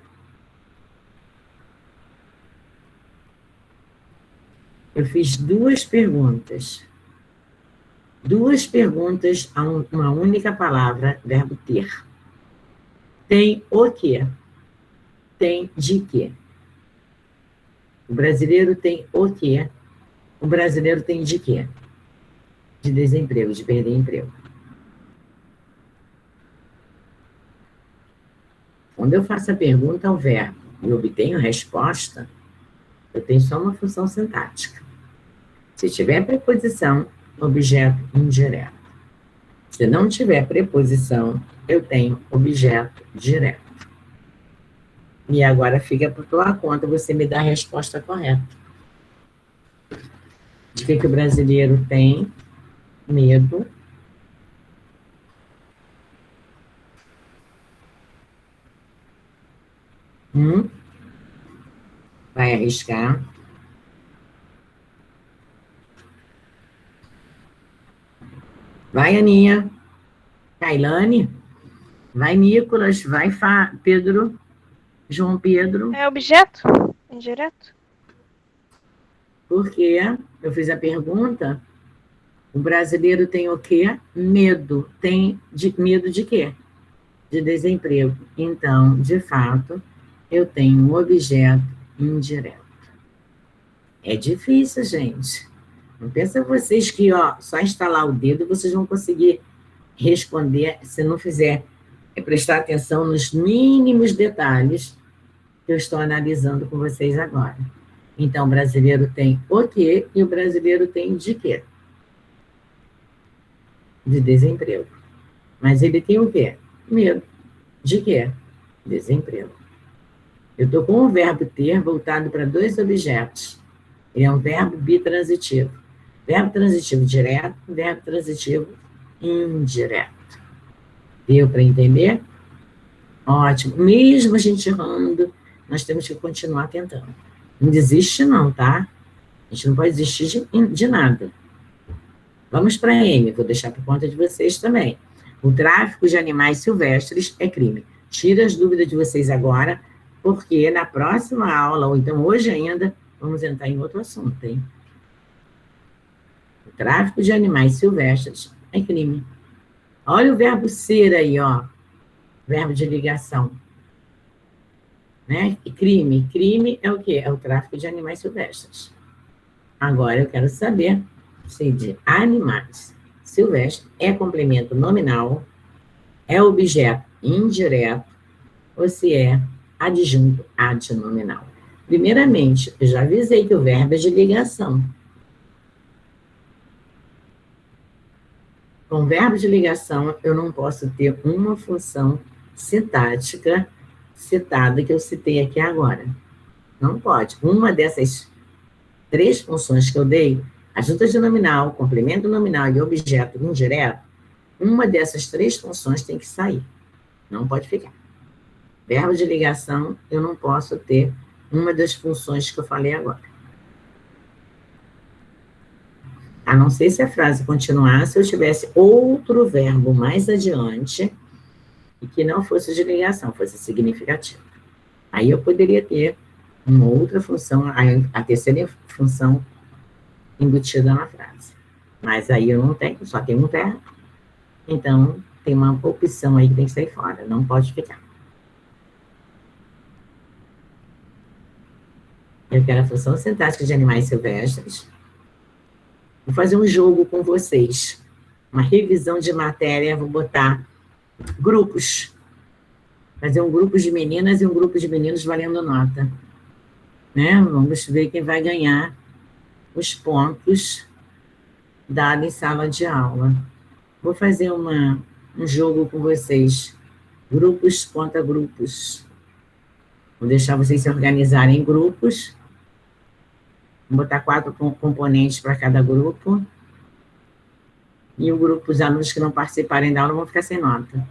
Eu fiz duas perguntas. Duas perguntas a uma única palavra, verbo ter. Tem o quê? Tem de quê? O brasileiro tem o quê? O brasileiro tem de quê? De desemprego, de perder emprego. Quando eu faço a pergunta ao verbo e obtenho a resposta, eu tenho só uma função sintática. Se tiver preposição, objeto indireto. Se não tiver preposição, eu tenho objeto direto. E agora fica por tua conta você me dar a resposta correta. De que o brasileiro tem medo vai arriscar. Vai, Aninha. Kailane. Vai, Nicolas. Vai, Pedro. João Pedro. É objeto indireto? Porque eu fiz a pergunta, o brasileiro tem o quê? Medo. Tem medo de quê? De desemprego. Então, de fato, eu tenho um objeto indireto. É difícil, gente. Não pensa vocês que, só instalar o dedo vocês vão conseguir responder, se não fizer prestar atenção nos mínimos detalhes que eu estou analisando com vocês agora. Então, o brasileiro tem o quê e o brasileiro tem de quê? De desemprego. Mas ele tem o quê? Medo. De quê? Desemprego. Eu estou com o verbo ter voltado para dois objetos. Ele é um verbo bitransitivo. Verbo transitivo direto, verbo transitivo indireto. Deu para entender? Ótimo. Mesmo a gente errando, nós temos que continuar tentando. Não desiste não, tá? A gente não pode desistir de nada. Vamos para M, vou deixar por conta de vocês também. O tráfico de animais silvestres é crime. Tira as dúvidas de vocês agora, porque na próxima aula, ou então hoje ainda, vamos entrar em outro assunto, hein? O tráfico de animais silvestres é crime. Olha o verbo ser aí, verbo de ligação. Né? Crime. Crime é o quê? É o tráfico de animais silvestres. Agora eu quero saber se de animais silvestres é complemento nominal, é objeto indireto, ou se é adjunto adnominal. Primeiramente, eu já avisei que o verbo é de ligação. Com verbo de ligação, eu não posso ter uma função sintática citada que eu citei aqui agora. Não pode. Uma dessas 3 funções que eu dei, adjunto adnominal, complemento nominal e objeto indireto, uma dessas 3 funções tem que sair. Não pode ficar. Verbo de ligação, eu não posso ter uma das funções que eu falei agora. A não ser se a frase continuasse, eu tivesse outro verbo mais adiante e que não fosse de ligação, fosse significativo. Aí eu poderia ter uma outra função, a terceira função embutida na frase. Mas aí eu não tenho, só tenho um verbo. Então, tem uma opção aí que tem que sair fora, não pode ficar. Eu quero a função sintática de animais silvestres. Vou fazer um jogo com vocês. Uma revisão de matéria, vou botar grupos. Fazer um grupo de meninas e um grupo de meninos valendo nota. Né? Vamos ver quem vai ganhar os pontos dados em sala de aula. Vou fazer um jogo com vocês. Grupos contra grupos. Vou deixar vocês se organizarem em grupos. Vou botar 4 componentes para cada grupo. E o grupo, os alunos que não participarem da aula vão ficar sem nota.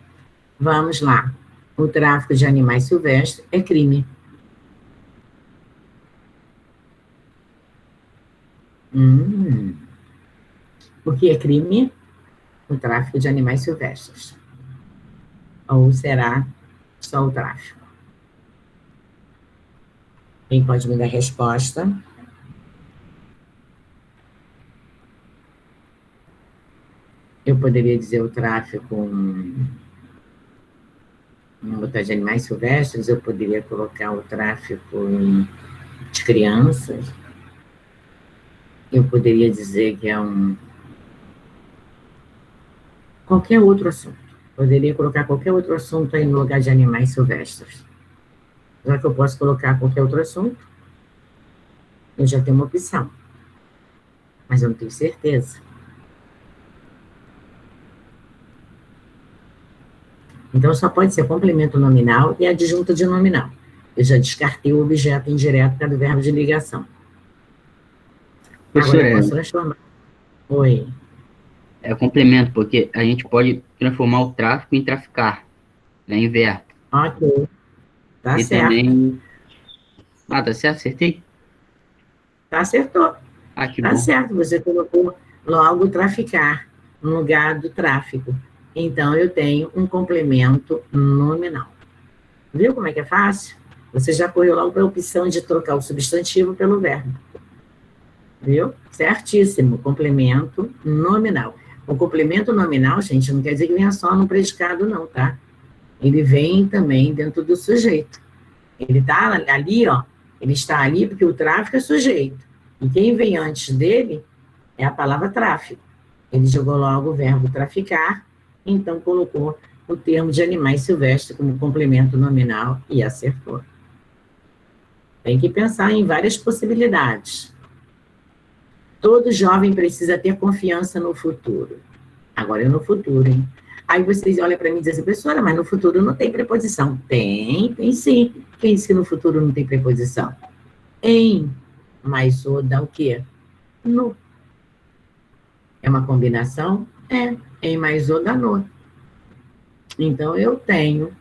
Vamos lá. O tráfico de animais silvestres é crime. O que é crime? O tráfico de animais silvestres. Ou será só o tráfico? Quem pode me dar a resposta? Eu poderia dizer o tráfico de animais silvestres, eu poderia colocar o tráfico de crianças, eu poderia dizer que é qualquer outro assunto. Poderia colocar qualquer outro assunto aí no lugar de animais silvestres. Já que eu posso colocar qualquer outro assunto, eu já tenho uma opção. Mas eu não tenho certeza. Então, só pode ser complemento nominal e adjunto de nominal. Eu já descartei o objeto indireto para o verbo de ligação. Agora eu posso transformar. Oi. É complemento, porque a gente pode transformar o tráfico em traficar, né, em verbo. Ok. Tá e certo. Também... Ah, tá certo? Acertei? Tá, acertou. Ah, que tá bom. Certo, você colocou logo traficar no lugar do tráfico. Então, eu tenho um complemento nominal. Viu como é que é fácil? Você já correu logo para a opção de trocar o substantivo pelo verbo. Viu? Certíssimo. Complemento nominal. O complemento nominal, gente, não quer dizer que venha só no predicado, não, tá? Ele vem também dentro do sujeito. Ele está ali, ó. Ele está ali porque o tráfico é sujeito. E quem vem antes dele é a palavra tráfico. Ele jogou logo o verbo traficar, então colocou o termo de animais silvestres como complemento nominal e acertou. Tem que pensar em várias possibilidades. Todo jovem precisa ter confiança no futuro. Agora é no futuro, hein? Aí vocês olham para mim e dizem assim, professora, mas no futuro não tem preposição. Tem sim. Quem disse que no futuro não tem preposição? Em, mas o dá o quê? No. É uma combinação? É. Em mais o dá no. Então, eu tenho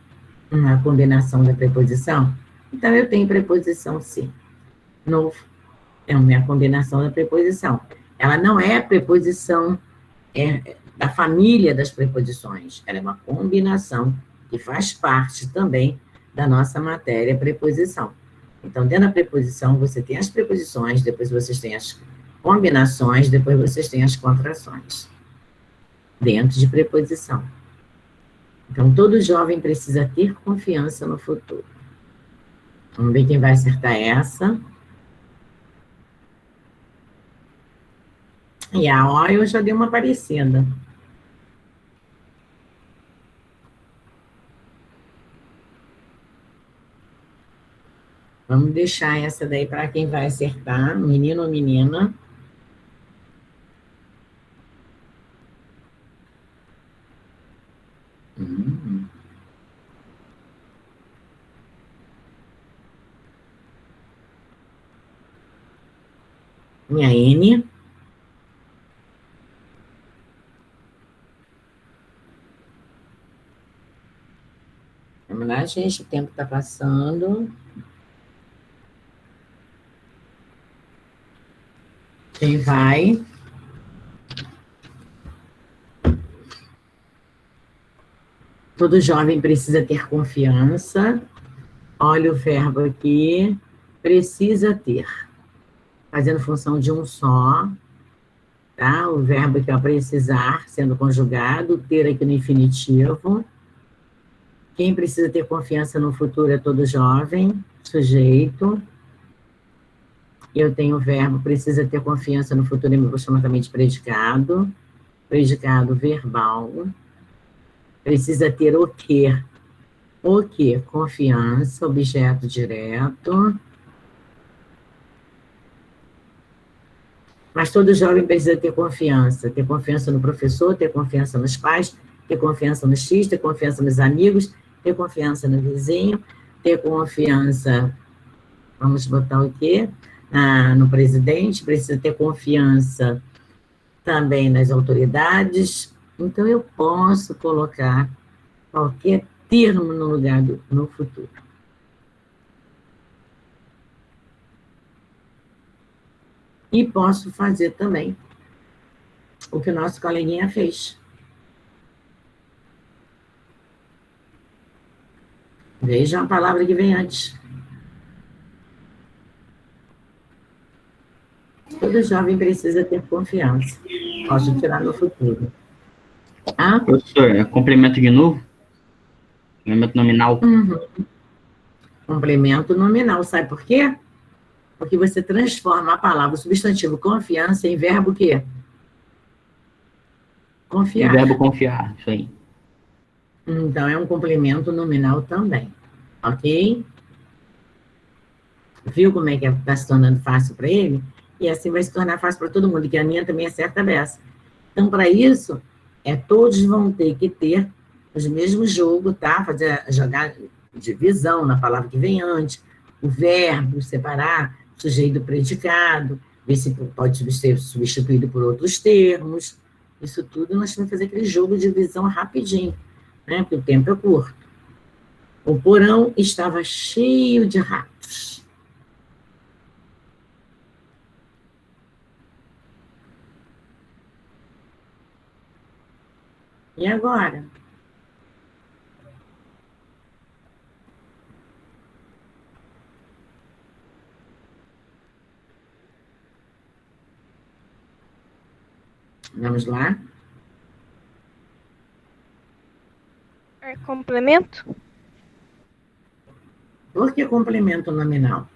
uma combinação da preposição. Então, eu tenho preposição sim. No é uma combinação da preposição. Ela não é preposição da família das preposições. Ela é uma combinação que faz parte também da nossa matéria preposição. Então, dentro da preposição, você tem as preposições, depois vocês têm as combinações, depois vocês têm as contrações. Dentro de preposição. Então, todo jovem precisa ter confiança no futuro. Vamos ver quem vai acertar essa. E a O eu já dei uma parecida. Vamos deixar essa daí para quem vai acertar, menino ou menina. Minha N. Vamos lá, gente, o tempo está passando. Quem vai? Todo jovem precisa ter confiança. Olha o verbo aqui. Precisa ter. Fazendo função de um só. Tá? O verbo aqui é precisar, sendo conjugado. Ter aqui no infinitivo. Quem precisa ter confiança no futuro é todo jovem. Sujeito. Eu tenho o verbo precisa ter confiança no futuro, eu vou chamar também de predicado. Predicado verbal. Precisa ter o quê? O quê? Confiança, objeto direto. Mas todo jovem precisa ter confiança. Ter confiança no professor, ter confiança nos pais, ter confiança no X, ter confiança nos amigos, ter confiança no vizinho, ter confiança... Vamos botar o quê? No presidente, precisa ter confiança também nas autoridades. Então, eu posso colocar qualquer termo no lugar no futuro. E posso fazer também o que o nosso coleguinha fez. Veja a palavra que vem antes. Todo jovem precisa ter confiança. Posso tirar no futuro. Ah? Professor, é complemento de novo? Complemento nominal. Uhum. Complemento nominal. Sabe por quê? Porque você transforma a palavra, o substantivo confiança, em verbo o quê? Confiar. Em verbo confiar, isso aí. Então, é um complemento nominal também. Ok? Viu como é que está se tornando fácil para ele? E assim vai se tornar fácil para todo mundo, que a minha também acerta a beça. Então, para isso, todos vão ter que ter os mesmos jogos, tá? Jogar divisão na palavra que vem antes, o verbo, separar sujeito do predicado, ver se pode ser substituído por outros termos. Isso tudo nós vamos fazer aquele jogo de divisão rapidinho, né? Porque o tempo é curto. O porão estava cheio de ratos. E agora? Vamos lá? É complemento? Por que complemento nominal?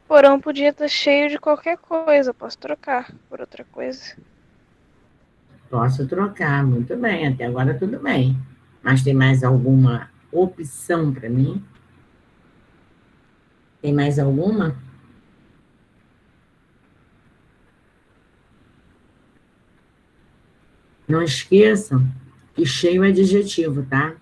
Porão podia estar cheio de qualquer coisa, posso trocar por outra coisa. Posso trocar, muito bem, até agora tudo bem. Mas tem mais alguma opção para mim? Tem mais alguma? Não esqueçam que cheio é adjetivo, tá?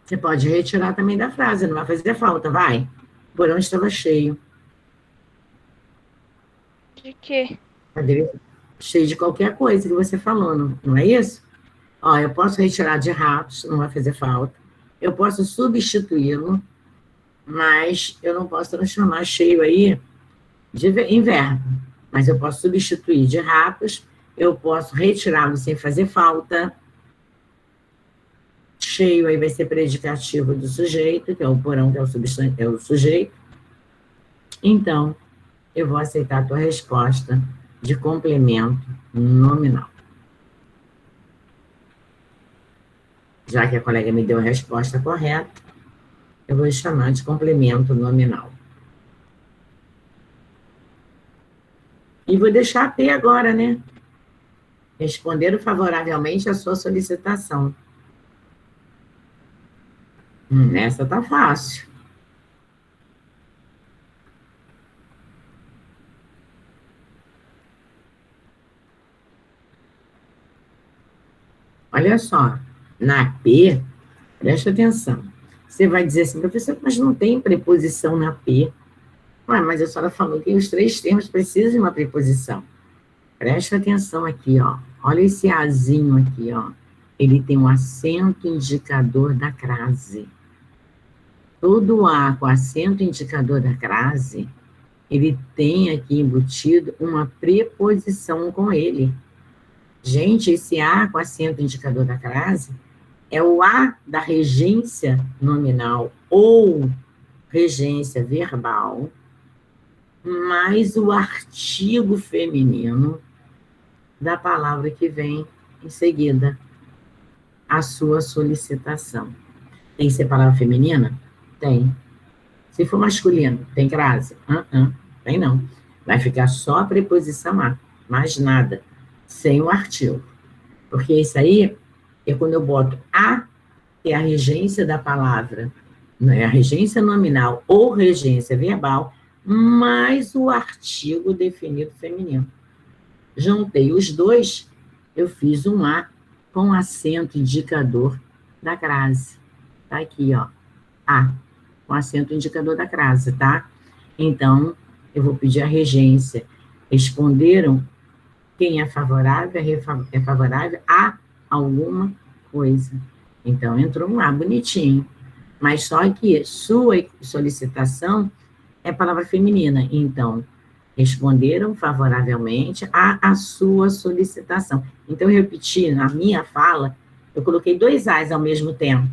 Você pode retirar também da frase, não vai fazer falta, vai. O porão estava cheio. De quê? Cheio de qualquer coisa que você falou, não é isso? Ó, eu posso retirar de ratos, não vai fazer falta. Eu posso substituí-lo, mas eu não posso transformar cheio aí em verbo. Mas eu posso substituir de ratos, eu posso retirá-lo sem fazer falta. Cheio aí vai ser predicativo do sujeito, que é o porão, que é o sujeito. Então, eu vou aceitar a tua resposta de complemento nominal. Já que a colega me deu a resposta correta, eu vou chamar de complemento nominal. E vou deixar P agora, né? Responderam favoravelmente à sua solicitação. Essa tá fácil. Olha só, na P, presta atenção. Você vai dizer assim, professor, mas não tem preposição na P. Ué, mas a senhora falou que os 3 termos precisam de uma preposição. Presta atenção aqui, ó. Olha esse azinho aqui, ó. Ele tem um acento indicador da crase. Todo A com acento indicador da crase, ele tem aqui embutido uma preposição com ele. Gente, esse A com acento indicador da crase é o A da regência nominal ou regência verbal, mais o artigo feminino da palavra que vem em seguida, a sua solicitação. Tem que ser palavra feminina? Tem. Se for masculino, tem crase? Tem não. Vai ficar só a preposição A, mais nada, sem o artigo. Porque isso aí é quando eu boto A, que é a regência da palavra, né, a regência nominal ou regência verbal, mais o artigo definido feminino. Juntei os dois, eu fiz um A com acento indicador da crase. Tá aqui, ó. A, com acento indicador da crase, tá? Então, eu vou pedir a regência. Responderam quem é favorável a alguma coisa. Então, entrou um A bonitinho. Mas só que sua solicitação é palavra feminina. Então, responderam favoravelmente a sua solicitação. Então, eu repeti na minha fala, eu coloquei 2 As ao mesmo tempo.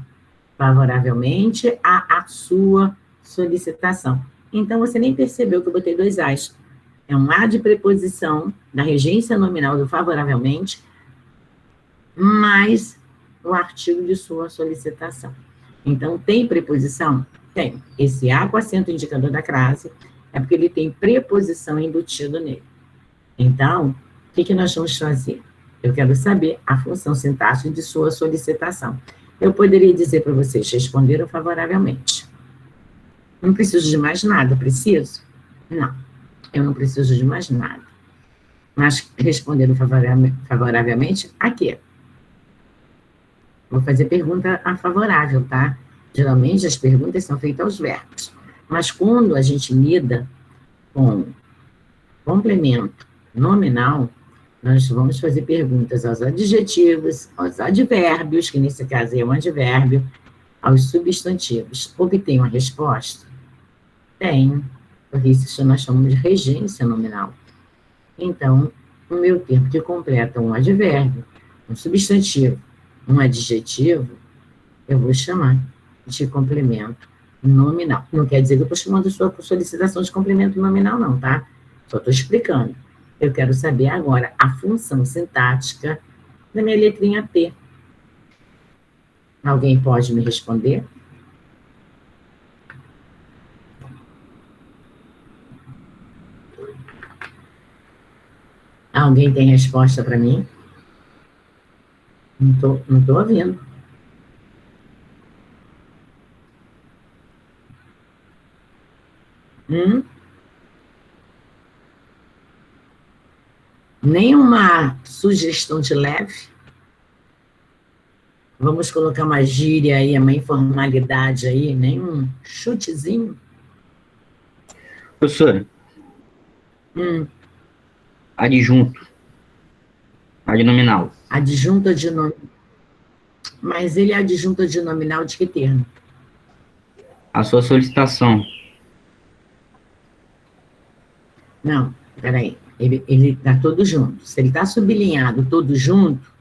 Favoravelmente a sua solicitação. Então, você nem percebeu que eu botei 2 As. É um A de preposição da regência nominal do favoravelmente, mais o artigo de sua solicitação. Então, tem preposição? Tem. Esse A com acento indicador da crase é porque ele tem preposição embutido nele. Então, o que nós vamos fazer? Eu quero saber a função sintática de sua solicitação. Eu poderia dizer para vocês, responderam favoravelmente. Não preciso de mais nada, preciso? Não, eu não preciso de mais nada. Mas responderam favoravelmente a quê? Vou fazer pergunta a favorável, tá? Geralmente as perguntas são feitas aos verbos. Mas quando a gente lida com complemento nominal, nós vamos fazer perguntas aos adjetivos, aos advérbios, que nesse caso é um advérbio, aos substantivos. Obtém uma resposta? Tem, porque isso nós chamamos de regência nominal. Então, o meu termo que completa um advérbio, um substantivo, um adjetivo, eu vou chamar de complemento nominal. Não quer dizer que eu estou chamando sua solicitação de complemento nominal, não, tá? Só estou explicando. Eu quero saber agora a função sintática da minha letrinha P. Alguém pode me responder? Alguém tem resposta para mim? Não tô ouvindo. Nenhuma sugestão de leve? Vamos colocar uma gíria aí, uma informalidade aí, nenhum chutezinho? Professora. Adjunto. Adnominal. Adjunto adnominal. Mas ele é adjunto adnominal de que termo? A sua solicitação. Não, peraí. Ele está todo junto. Se ele está sublinhado todo junto,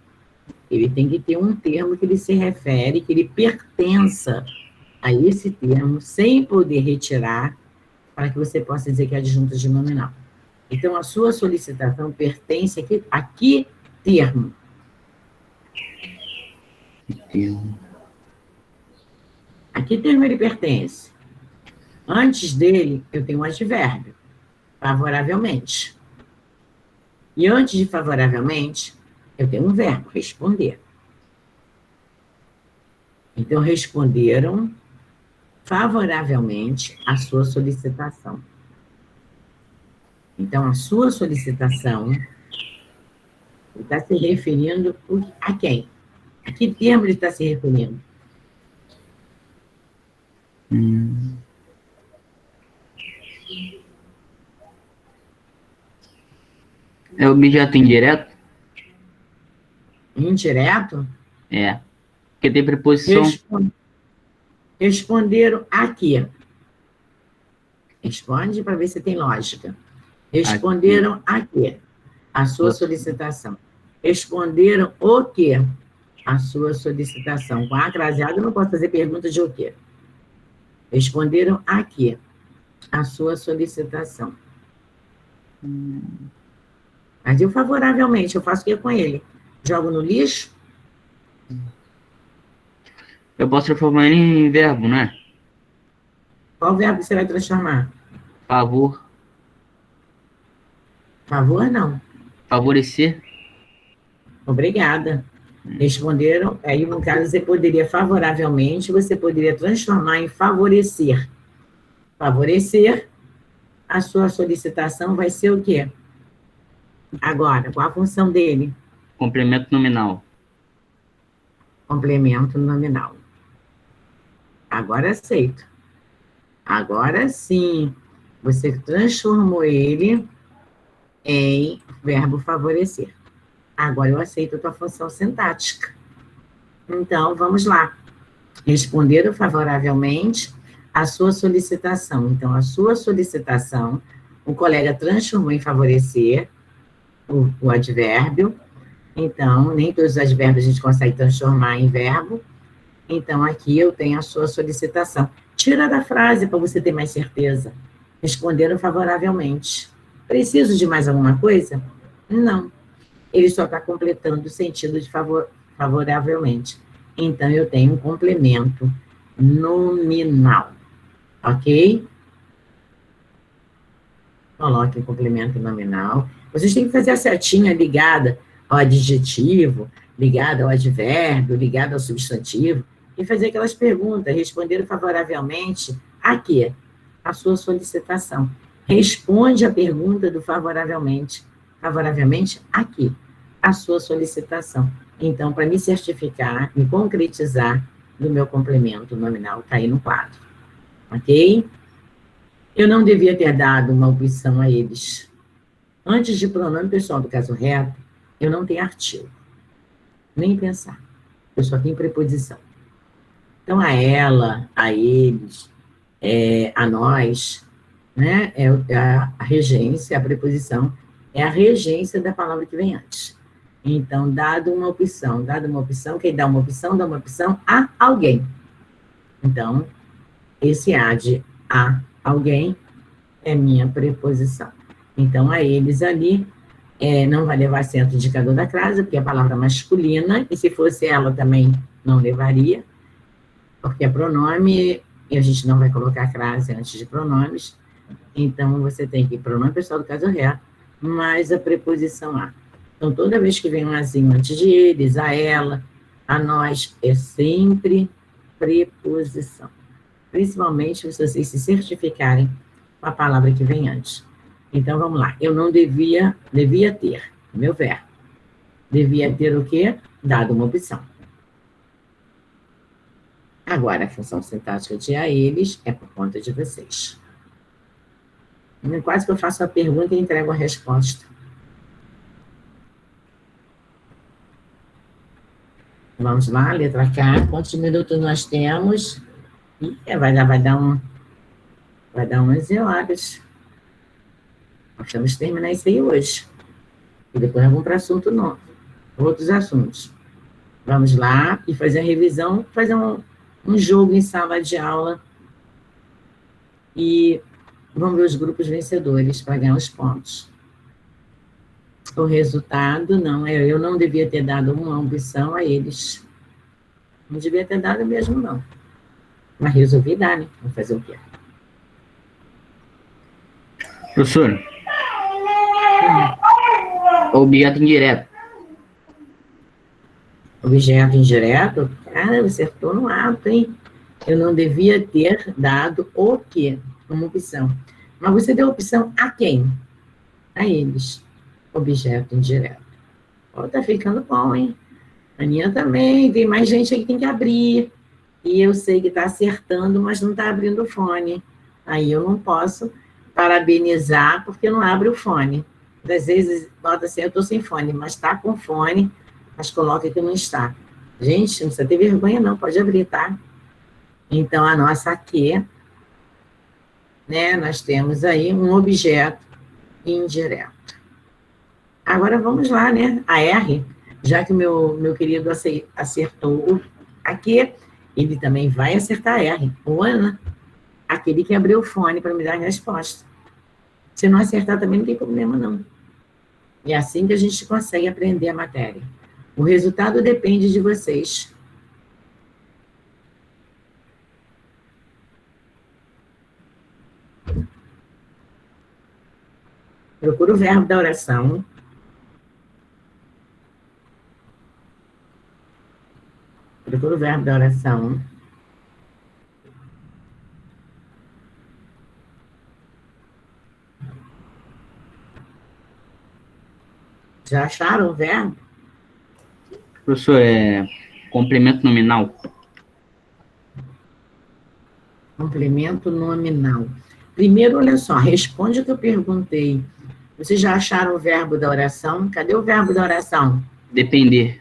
ele tem que ter um termo que ele se refere, que ele pertença a esse termo, sem poder retirar, para que você possa dizer que é adjunto adnominal. Então, a sua solicitação pertence a que termo? A que termo ele pertence? Antes dele, eu tenho um advérbio, favoravelmente. E antes de favoravelmente, Eu tenho um verbo, responder. Então, responderam favoravelmente à sua solicitação. Então, a sua solicitação está se referindo a quem? A que termo ele está se referindo? É objeto indireto? Indireto? É. Porque tem preposição. Responderam a quê? Responde para ver se tem lógica. Responderam a quê? A sua solicitação. Responderam o quê? A sua solicitação. Com a craseada, eu não posso fazer pergunta de o quê. Responderam a quê? A sua solicitação. Mas eu favoravelmente, eu faço o que com ele? Jogo no lixo? Eu posso transformar ele em verbo, né? Qual verbo você vai transformar? Favor. Favor, não. Favorecer. Obrigada. Responderam, aí no caso você poderia favoravelmente, você poderia transformar em favorecer. Favorecer, a sua solicitação vai ser o quê? Agora, qual a função dele? Complemento nominal. Complemento nominal. Agora aceito. Agora sim, você transformou ele em verbo favorecer. Agora eu aceito a tua função sintática. Então, vamos lá. Responderam favoravelmente à sua solicitação. Então, a sua solicitação, o colega transformou em favorecer o advérbio. Então, nem todos os advérbios a gente consegue transformar em verbo. Então, aqui eu tenho a sua solicitação. Tira da frase para você ter mais certeza. Responderam favoravelmente. Preciso de mais alguma coisa? Não. Ele só está completando o sentido de favoravelmente. Então, eu tenho um complemento nominal. Ok? Coloque o complemento nominal. Vocês têm que fazer a setinha ligada ao adjetivo, ligada ao advérbio, ligada ao substantivo, e fazer aquelas perguntas. Responderam favoravelmente a quê? A sua solicitação. Responde a pergunta do favoravelmente. Favoravelmente a quê? A sua solicitação. Então, para me certificar, me concretizar do meu complemento nominal, está aí no quadro. Ok? Eu não devia ter dado uma opção a eles. Antes de pronome pessoal do caso reto, eu não tenho artigo. Nem pensar. Eu só tenho preposição. Então, a ela, a eles, a nós, né? A regência, a preposição, é a regência da palavra que vem antes. Então, dada uma opção, quem dá uma opção a alguém. Então, esse a de a alguém é minha preposição. Então, a eles ali, não vai levar acento indicador da crase, porque é a palavra masculina, e se fosse ela também não levaria, porque é pronome, e a gente não vai colocar crase antes de pronomes, então você tem que pronome pessoal do caso reto, mais a preposição a. Então, toda vez que vem um azinho antes de eles, a ela, a nós, é sempre preposição. Principalmente se vocês se certificarem com a palavra que vem antes. Então, vamos lá. Eu não devia ter, meu verbo. Devia ter o quê? Dado uma opção. Agora, a função sintática de a eles é por conta de vocês. Quase que eu faço a pergunta e entrego a resposta. Vamos lá, letra K. Quantos minutos nós temos? Vai dar 11 horas. Nós temos que terminar isso aí hoje. E depois vamos para assunto novo. Outros assuntos. Vamos lá e fazer a revisão, fazer um jogo em sala de aula. E vamos ver os grupos vencedores para ganhar os pontos. O resultado, eu não devia ter dado uma opção a eles. Não devia ter dado mesmo, não. Mas resolvi dar, né? Vou fazer o quê? Professor, objeto indireto. Objeto indireto? Cara, você acertou no ato, hein? Eu não devia ter dado o quê? Uma opção. Mas você deu opção a quem? A eles. Objeto indireto. Ó, tá ficando bom, hein? Aninha também, tem mais gente aí que tem que abrir. E eu sei que tá acertando, mas não tá abrindo o fone. Aí eu não posso parabenizar, porque não abre o fone. Às vezes, bota assim, eu tô sem fone, mas tá com fone, mas coloca que não está. Gente, não precisa ter vergonha não, pode abrir, tá? Então, a nossa aqui, né, nós temos aí um objeto indireto. Agora vamos lá, né? A R, já que o meu querido acertou o aqui, ele também vai acertar a R. O Ana, aquele que abriu o fone para me dar a resposta. Se não acertar também não tem problema, não. É assim que a gente consegue aprender a matéria. O resultado depende de vocês. Procura o verbo da oração. Procura o verbo da oração. Já acharam o verbo? Professor, complemento nominal. Complemento nominal. Primeiro, olha só, responde o que eu perguntei. Vocês já acharam o verbo da oração? Cadê o verbo da oração? Depender.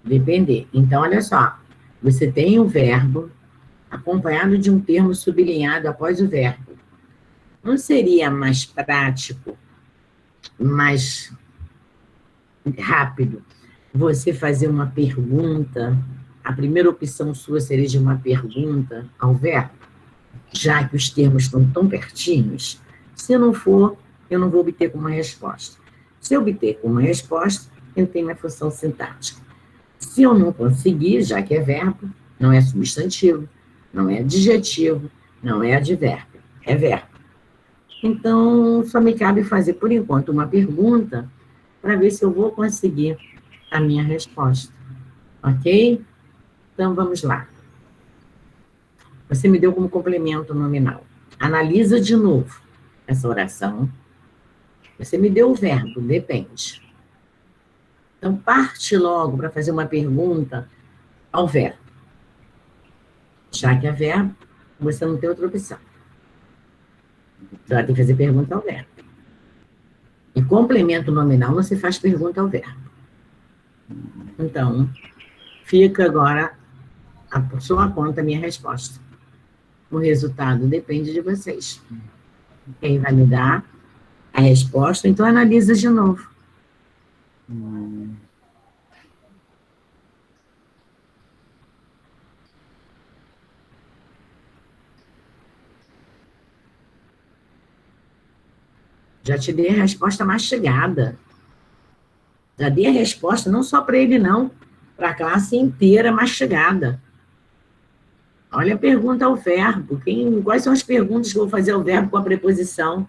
Depender. Então, olha só. Você tem o verbo acompanhado de um termo sublinhado após o verbo. Não seria mais prático, mais rápido, você fazer uma pergunta? A primeira opção sua seria de uma pergunta ao verbo, já que os termos estão tão pertinhos. Se não for, eu não vou obter como uma resposta. Se eu obter como uma resposta, eu tenho minha função sintática. Se eu não conseguir, já que é verbo, não é substantivo, não é adjetivo, não é advérbio, é verbo. Então, só me cabe fazer, por enquanto, uma pergunta para ver se eu vou conseguir a minha resposta. Ok? Então, vamos lá. Você me deu como complemento nominal. Analisa de novo essa oração. Você me deu o verbo, depende. Então, parte logo para fazer uma pergunta ao verbo. Já que é verbo, você não tem outra opção. Você vai ter que fazer pergunta ao verbo. E complemento nominal não se faz pergunta ao verbo. Então, fica agora a sua conta a minha resposta. O resultado depende de vocês. Quem vai me dar a resposta, então analisa de novo. Já te dei a resposta mastigada. Já dei a resposta não só para ele, não, para a classe inteira mastigada. Olha a pergunta ao verbo. Quais são as perguntas que eu vou fazer ao verbo com a preposição?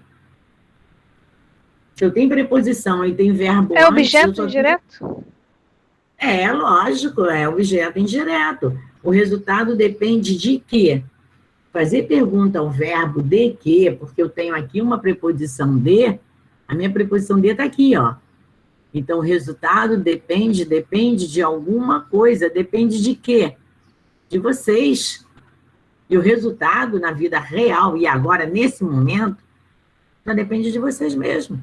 Se eu tenho preposição e tem verbo É objeto indireto? É, lógico, é objeto indireto. O resultado depende de quê? Fazer pergunta ao verbo de quê? Porque eu tenho aqui uma preposição de, a minha preposição de está aqui, ó. Então, o resultado depende de alguma coisa, depende de quê? De vocês. E o resultado na vida real, e agora, nesse momento, só depende de vocês mesmos.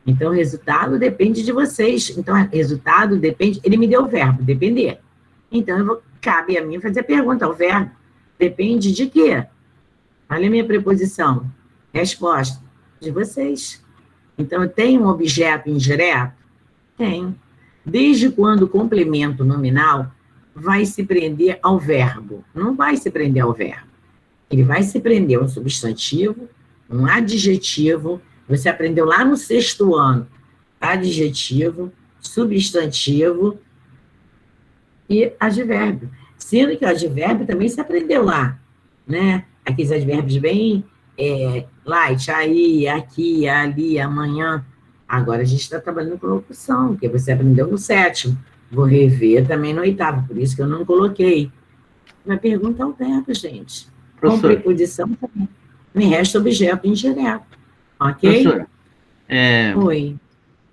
Então, o resultado depende de vocês. Então, o resultado depende... Ele me deu o verbo, depender. Então, cabe a mim fazer a pergunta ao verbo. Depende de quê? Olha a minha preposição. Resposta. De vocês. Então, eu tenho um objeto indireto? Tenho. Desde quando o complemento nominal vai se prender ao verbo? Não vai se prender ao verbo. Ele vai se prender a um substantivo, um adjetivo. Você aprendeu lá no 6º ano. Adjetivo, substantivo e advérbio. Sendo que o advérbio também se aprendeu lá, né? Aqueles advérbios bem light, aí, aqui, ali, amanhã. Agora a gente está trabalhando com locução, porque você aprendeu no 7º. Vou rever também no oitavo, por isso que eu não coloquei. Vai perguntar o verbo, gente. Com Professora. preposição também. Me resta objeto indireto. Ok? Professora, Oi.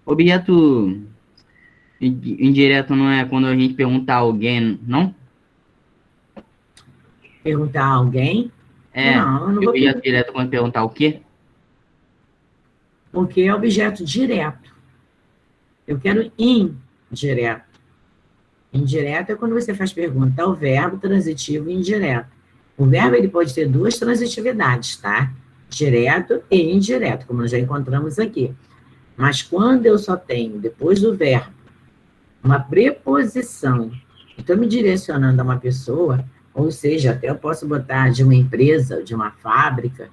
objeto indireto não é quando a gente pergunta a alguém, não? Perguntar a alguém? Não, eu não E vou objeto perguntar. direto quando perguntar o quê? Porque é objeto direto. Eu quero indireto. Indireto é quando você faz pergunta ao verbo transitivo e indireto. O verbo ele pode ter duas transitividades, tá? Direto e indireto, como nós já encontramos aqui. Mas quando eu só tenho, depois do verbo, uma preposição, estou me direcionando a uma pessoa, ou seja, até eu posso botar de uma empresa, de uma fábrica,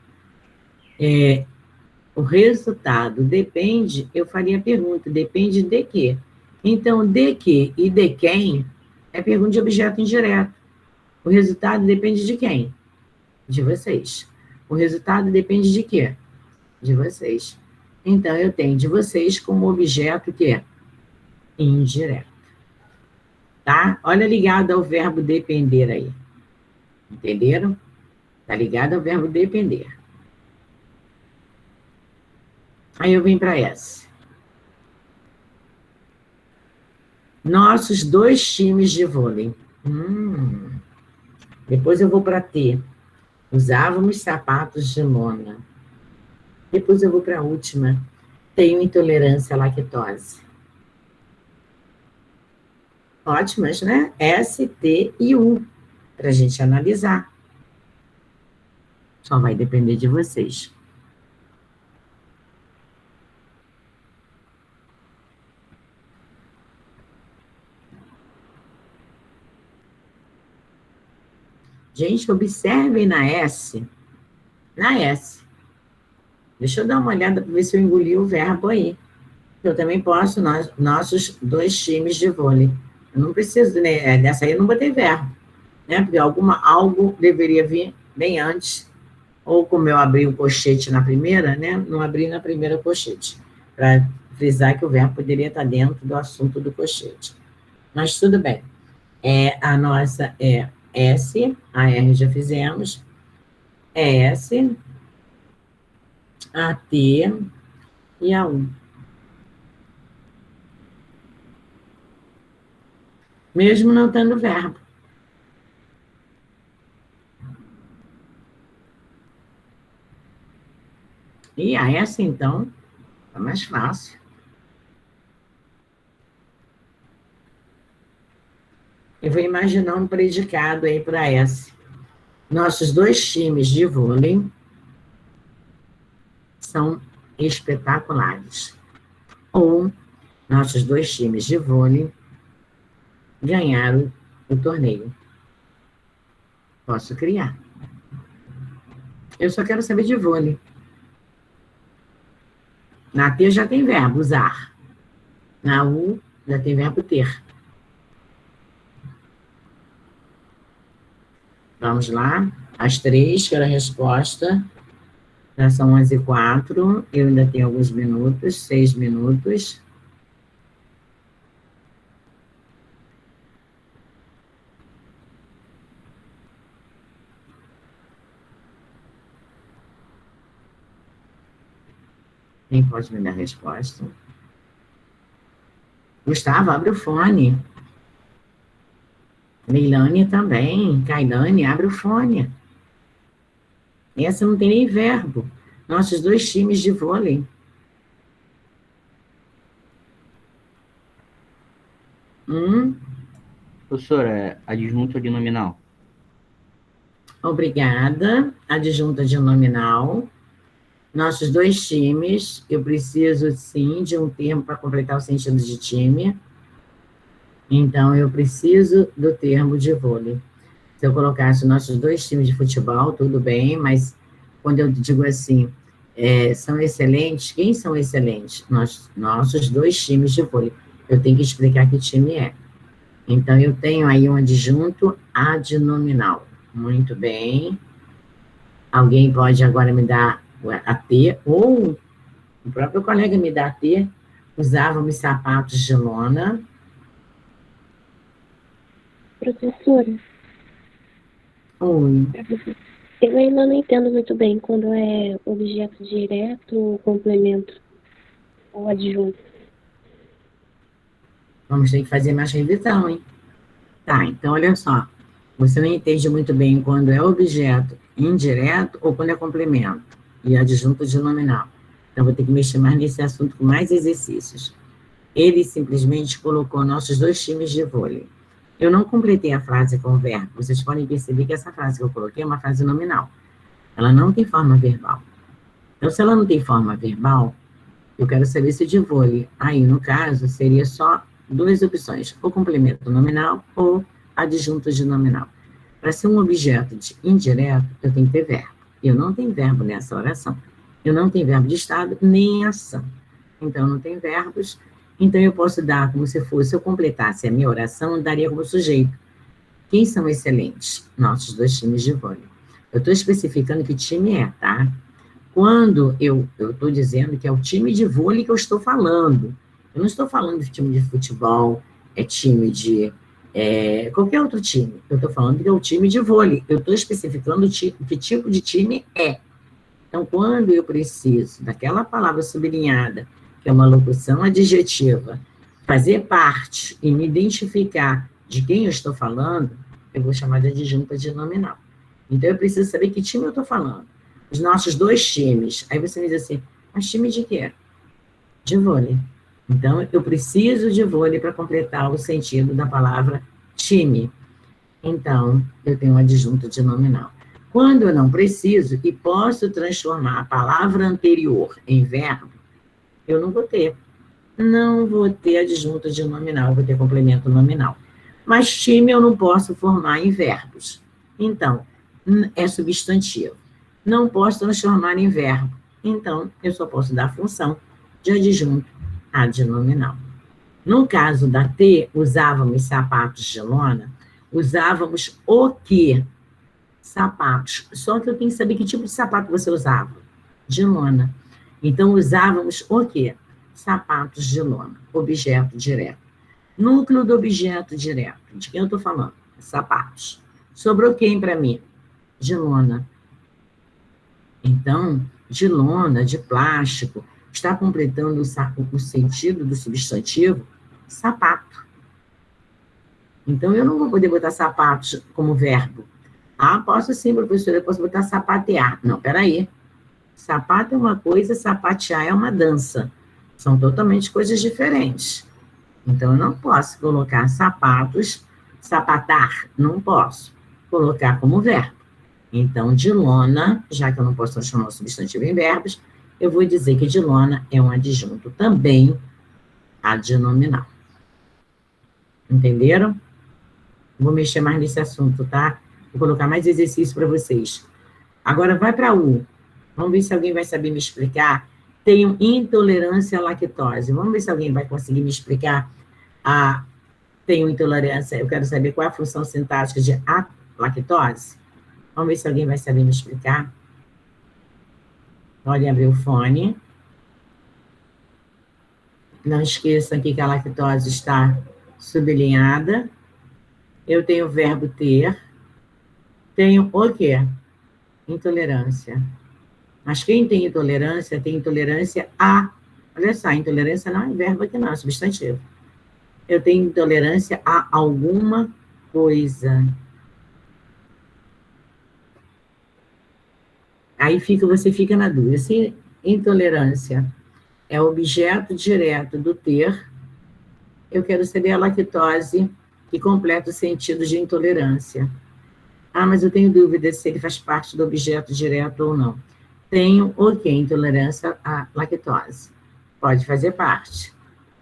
o resultado depende, eu faria a pergunta, depende de quê? Então, de que e de quem é pergunta de objeto indireto. O resultado depende de quem? De vocês. O resultado depende de quê? De vocês. Então, eu tenho de vocês como objeto que é indireto. Tá? Olha ligado ao verbo depender aí. Entenderam? Tá ligado ao verbo depender. Aí eu vim para essa. Nossos dois times de vôlei. Depois eu vou para T. Usávamos sapatos de lona. Depois eu vou para a última. Tenho intolerância à lactose. Ótimas, né? S, T e U. Para a gente analisar. Só vai depender de vocês. Gente, observem na S. Na S. Deixa eu dar uma olhada para ver se eu engoli o verbo aí. Eu também posso, nossos dois times de vôlei. Eu não preciso, né? Dessa aí eu não botei verbo. Né? Porque algo deveria vir bem antes. Ou como eu abri o colchete na primeira, né? Não abri na primeira colchete. Para frisar que o verbo poderia estar dentro do assunto do colchete. Mas tudo bem. A nossa é S, a R já fizemos, S, a T e a U. Mesmo não tendo verbo. E a S, então, é mais fácil. Eu vou imaginar um predicado aí para S. Nossos dois times de vôlei são espetaculares. Ou nossos dois times de vôlei ganharam o torneio. Posso criar. Eu só quero saber de vôlei. Na T já tem verbo, usar. Na U já tem verbo ter. Vamos lá. As três, que era a resposta. Já são 11h04. Eu ainda tenho alguns minutos, 6 minutos. Quem pode me dar a resposta? Gustavo, abre o fone. Leilane também. Kailane, abre o fone. Essa não tem nem verbo. Nossos dois times de vôlei. Professora, adjunto de nominal. Obrigada. Adjunta de nominal. Nossos dois times. Eu preciso, sim, de um termo para completar o sentido de time. Então, eu preciso do termo de vôlei. Se eu colocasse nossos dois times de futebol, tudo bem, mas quando eu digo assim, são excelentes, quem são excelentes? Nossos dois times de vôlei. Eu tenho que explicar que time é. Então, eu tenho aí um adjunto adnominal. Muito bem. Alguém pode agora me dar a T, ou o próprio colega me dá a T. Usávamos sapatos de lona. Professora, Oi. eu ainda não entendo muito bem quando é objeto direto, complemento ou adjunto. Vamos ter que fazer mais revisão, hein? Tá, então olha só. Você não entende muito bem quando é objeto indireto ou quando é complemento e adjunto de nominal. Então, vou ter que mexer mais nesse assunto com mais exercícios. Ele simplesmente colocou nossos 2 times de vôlei. Eu não completei a frase com o verbo. Vocês podem perceber que essa frase que eu coloquei é uma frase nominal. Ela não tem forma verbal. Então, se ela não tem forma verbal, eu quero saber se de vôlei. Aí, no caso, seria só 2 opções, ou complemento nominal ou adjunto de nominal. Para ser um objeto indireto, eu tenho que ter verbo. Eu não tenho verbo nessa oração. Eu não tenho verbo de estado nem ação. Então, não tem verbos. Então, eu posso dar como se fosse, se eu completasse a minha oração, eu daria como sujeito. Quem são excelentes? Nossos 2 times de vôlei. Eu estou especificando que time é, tá? Quando eu estou dizendo que é o time de vôlei que eu estou falando. Eu não estou falando de time de futebol, é time de qualquer outro time. Eu estou falando que é o time de vôlei. Eu estou especificando que tipo de time é. Então, quando eu preciso daquela palavra sublinhada, que é uma locução adjetiva, fazer parte e me identificar de quem eu estou falando, eu vou chamar de adjunta de nominal. Então, eu preciso saber que time eu estou falando. Os nossos 2 times. Aí você me diz assim, mas time de quê? De vôlei. Então, eu preciso de vôlei para completar o sentido da palavra time. Então, eu tenho um adjunto de nominal. Quando eu não preciso e posso transformar a palavra anterior em verbo, eu não vou ter. Não vou ter adjunto de nominal, vou ter complemento nominal. Mas time eu não posso formar em verbos. Então, é substantivo. Não posso transformar em verbo. Então, eu só posso dar a função de adjunto adnominal. No caso da T, usávamos sapatos de lona, usávamos o quê? Sapatos. Só que eu tenho que saber que tipo de sapato você usava. De lona. Então, usávamos o quê? Sapatos de lona. Objeto direto. Núcleo do objeto direto. De quem eu estou falando? Sapatos. Sobrou quem para mim? De lona. Então, de lona, de plástico, está completando o sentido do substantivo sapato. Então, eu não vou poder botar sapatos como verbo. Ah, posso sim, professora, eu posso botar sapatear. Não, peraí. Sapato é uma coisa, sapatear é uma dança. São totalmente coisas diferentes. Então, eu não posso colocar sapatos, sapatar, não posso colocar como verbo. Então, de lona, já que eu não posso transformar o substantivo em verbos, eu vou dizer que de lona é um adjunto também adnominal. Entenderam? Vou mexer mais nesse assunto, tá? Vou colocar mais exercício para vocês. Agora, vai para U. Vamos ver se alguém vai saber me explicar. Tenho intolerância à lactose. Vamos ver se alguém vai conseguir me explicar. Tenho intolerância. Eu quero saber qual é a função sintática de a lactose. Vamos ver se alguém vai saber me explicar. Podem abrir o fone. Não esqueçam aqui que a lactose está sublinhada. Eu tenho o verbo ter. Tenho o quê? Intolerância. Mas quem tem intolerância a... Olha só, intolerância não é verbo aqui não, é substantivo. Eu tenho intolerância a alguma coisa. Aí você fica na dúvida. Se intolerância é objeto direto do ter, eu quero saber a lactose que completa o sentido de intolerância. Ah, mas eu tenho dúvida se ele faz parte do objeto direto ou não. Tenho o quê? Intolerância à lactose. Pode fazer parte.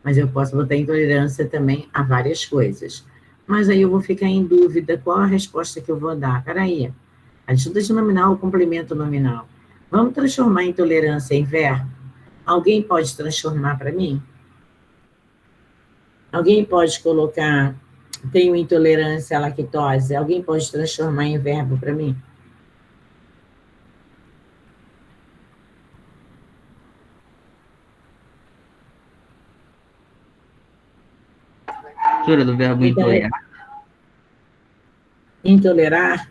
Mas eu posso botar intolerância também a várias coisas. Mas aí eu vou ficar em dúvida qual a resposta que eu vou dar. Peraí. Adjunto de nominal ou complemento nominal? Vamos transformar intolerância em verbo? Alguém pode transformar para mim? Alguém pode colocar, tenho intolerância à lactose? Alguém pode transformar em verbo para mim? Professora, do verbo Então, intolerar. Intolerar?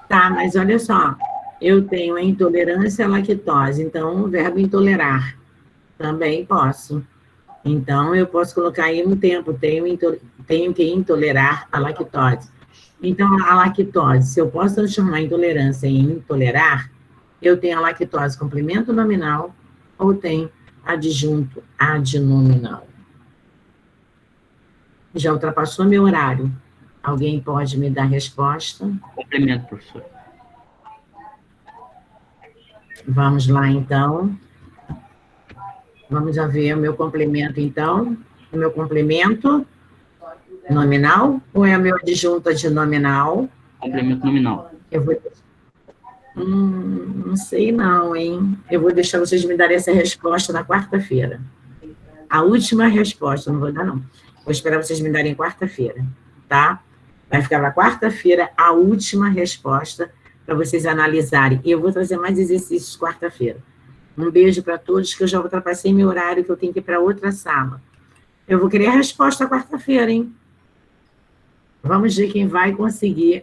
Tá, mas olha só, eu tenho a intolerância à lactose, então o verbo intolerar também posso. Então, eu posso colocar aí um tempo, tenho que intolerar a lactose. Então, a lactose, se eu posso transformar intolerância em intolerar, eu tenho a lactose complemento nominal ou tenho adjunto adnominal. Já ultrapassou meu horário. Alguém pode me dar resposta? Complemento, professor. Vamos lá, então. Vamos já ver o meu complemento, então. O meu complemento nominal ou é o meu adjunto adnominal? Complemento nominal. Eu vou... não sei não, hein? Eu vou deixar vocês me darem essa resposta na quarta-feira. A última resposta, não vou dar não. Vou esperar vocês me darem quarta-feira, tá? Vai ficar na quarta-feira a última resposta para vocês analisarem. E eu vou trazer mais exercícios quarta-feira. Um beijo para todos, que eu já ultrapassei meu horário, que eu tenho que ir para outra sala. Eu vou querer a resposta quarta-feira, hein? Vamos ver quem vai conseguir